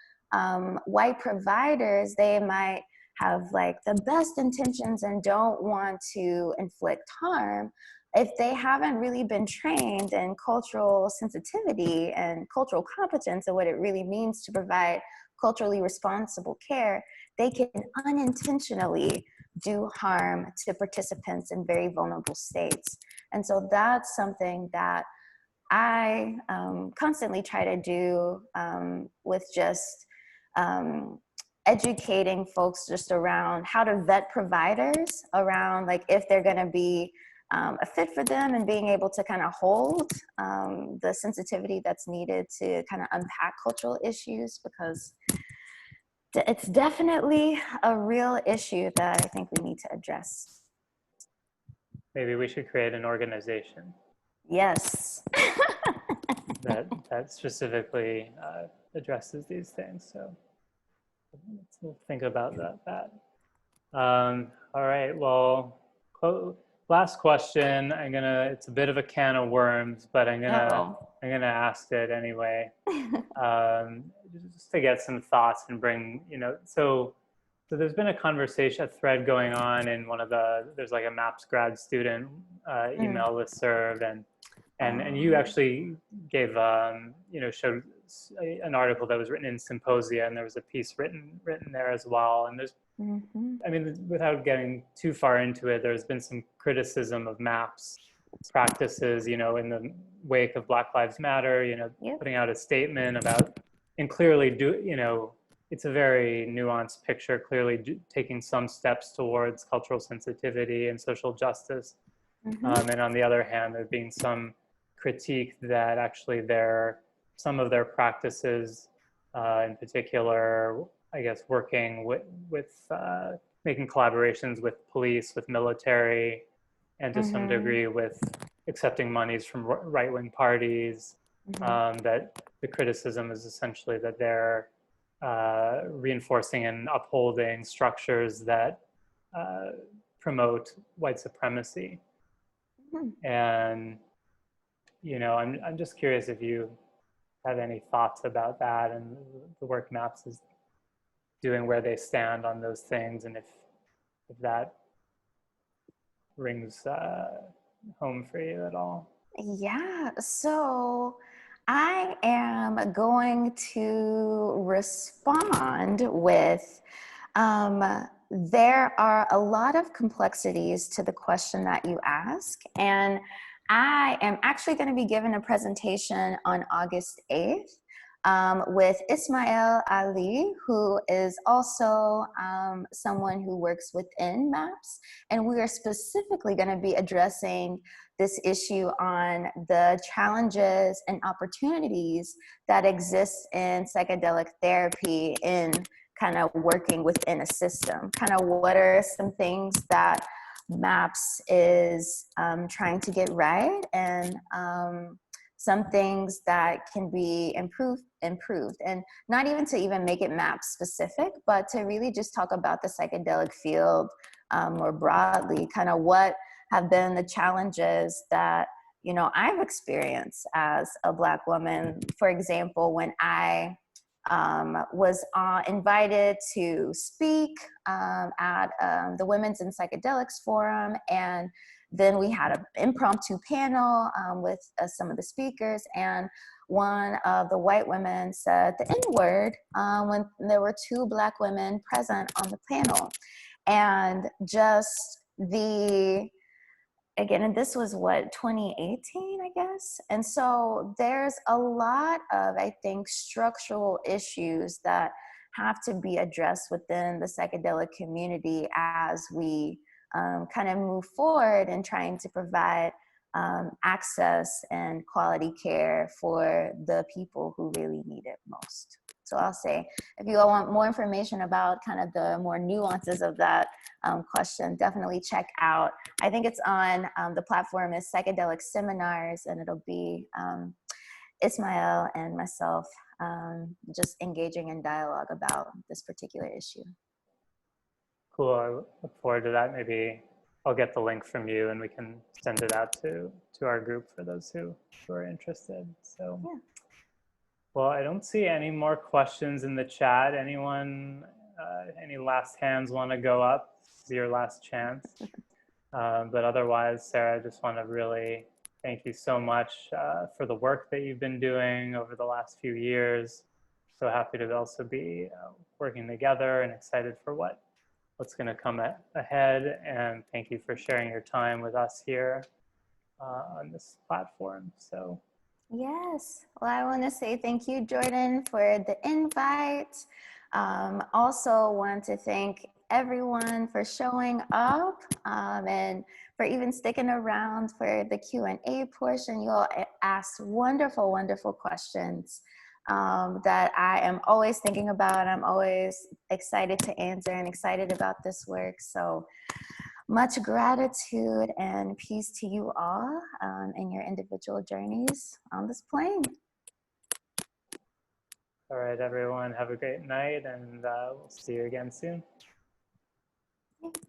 white providers, they might have like the best intentions and don't want to inflict harm, if they haven't really been trained in cultural sensitivity and cultural competence and what it really means to provide culturally responsible care, they can unintentionally do harm to participants in very vulnerable states. And so that's something that I constantly try to do with just educating folks just around how to vet providers around, like, if they're going to be a fit for them, and being able to kind of hold the sensitivity that's needed to kind of unpack cultural issues, because it's definitely a real issue that I think we need to address. Maybe we should create an organization. Yes. that specifically addresses these things. So we'll think about that. All right, well, last question. It's a bit of a can of worms, but I'm gonna ask it anyway. Just to get some thoughts and bring, you know, so So there's been a conversation, a thread going on in one of there's like a MAPS grad student email listserv, and you actually gave, showed an article that was written in Symposia, and there was a piece written there as well. And there's, I mean, without getting too far into it, there's been some criticism of MAPS practices, in the wake of Black Lives Matter, putting out a statement about, and clearly it's a very nuanced picture, clearly taking some steps towards cultural sensitivity and social justice. And on the other hand, there being some critique that actually some of their practices, in particular, I guess, working with making collaborations with police, with military, and to some degree with accepting monies from right-wing parties, that the criticism is essentially that they're reinforcing and upholding structures that promote white supremacy. And, I'm just curious if you have any thoughts about that and the work MAPS is doing, where they stand on those things, and if that rings home for you at all. Yeah, so I am going to respond with there are a lot of complexities to the question that you ask, and I am actually going to be giving a presentation on August 8th with Ismail Ali, who is also someone who works within MAPS, and we are specifically going to be addressing this issue on the challenges and opportunities that exist in psychedelic therapy in kind of working within a system. Kind of what are some things that MAPS is trying to get right, and some things that can be improved, and not even to even make it MAPS specific, but to really just talk about the psychedelic field more broadly, kind of what have been the challenges that I've experienced as a Black woman. For example, when I was invited to speak at the Women's in Psychedelics Forum, and then we had an impromptu panel with some of the speakers, and one of the white women said the N-word when there were two Black women present on the panel. And just again, and this was 2018, I guess? And so there's a lot of, I think, structural issues that have to be addressed within the psychedelic community as we kind of move forward in trying to provide access and quality care for the people who really need it most. So I'll say, if you all want more information about kind of the more nuances of that question, definitely check out. I think it's on the platform is Psychedelic Seminars, and it'll be Ismail and myself just engaging in dialogue about this particular issue. Cool, I look forward to that. Maybe I'll get the link from you and we can send it out to our group for those who are interested. So. Yeah. Well, I don't see any more questions in the chat. Anyone, any last hands want to go up? This is your last chance. But otherwise, Sara, I just want to really thank you so much for the work that you've been doing over the last few years. So happy to also be working together and excited for what's going to come ahead. And thank you for sharing your time with us here on this platform. So. Yes. Well, I want to say thank you, Jordan, for the invite. Also want to thank everyone for showing up and for even sticking around for the Q&A portion. You all asked wonderful, wonderful questions that I am always thinking about. I'm always excited to answer and excited about this work. So much gratitude and peace to you all in your individual journeys on this plane. All right, everyone, have a great night, and we'll see you again soon. Thanks.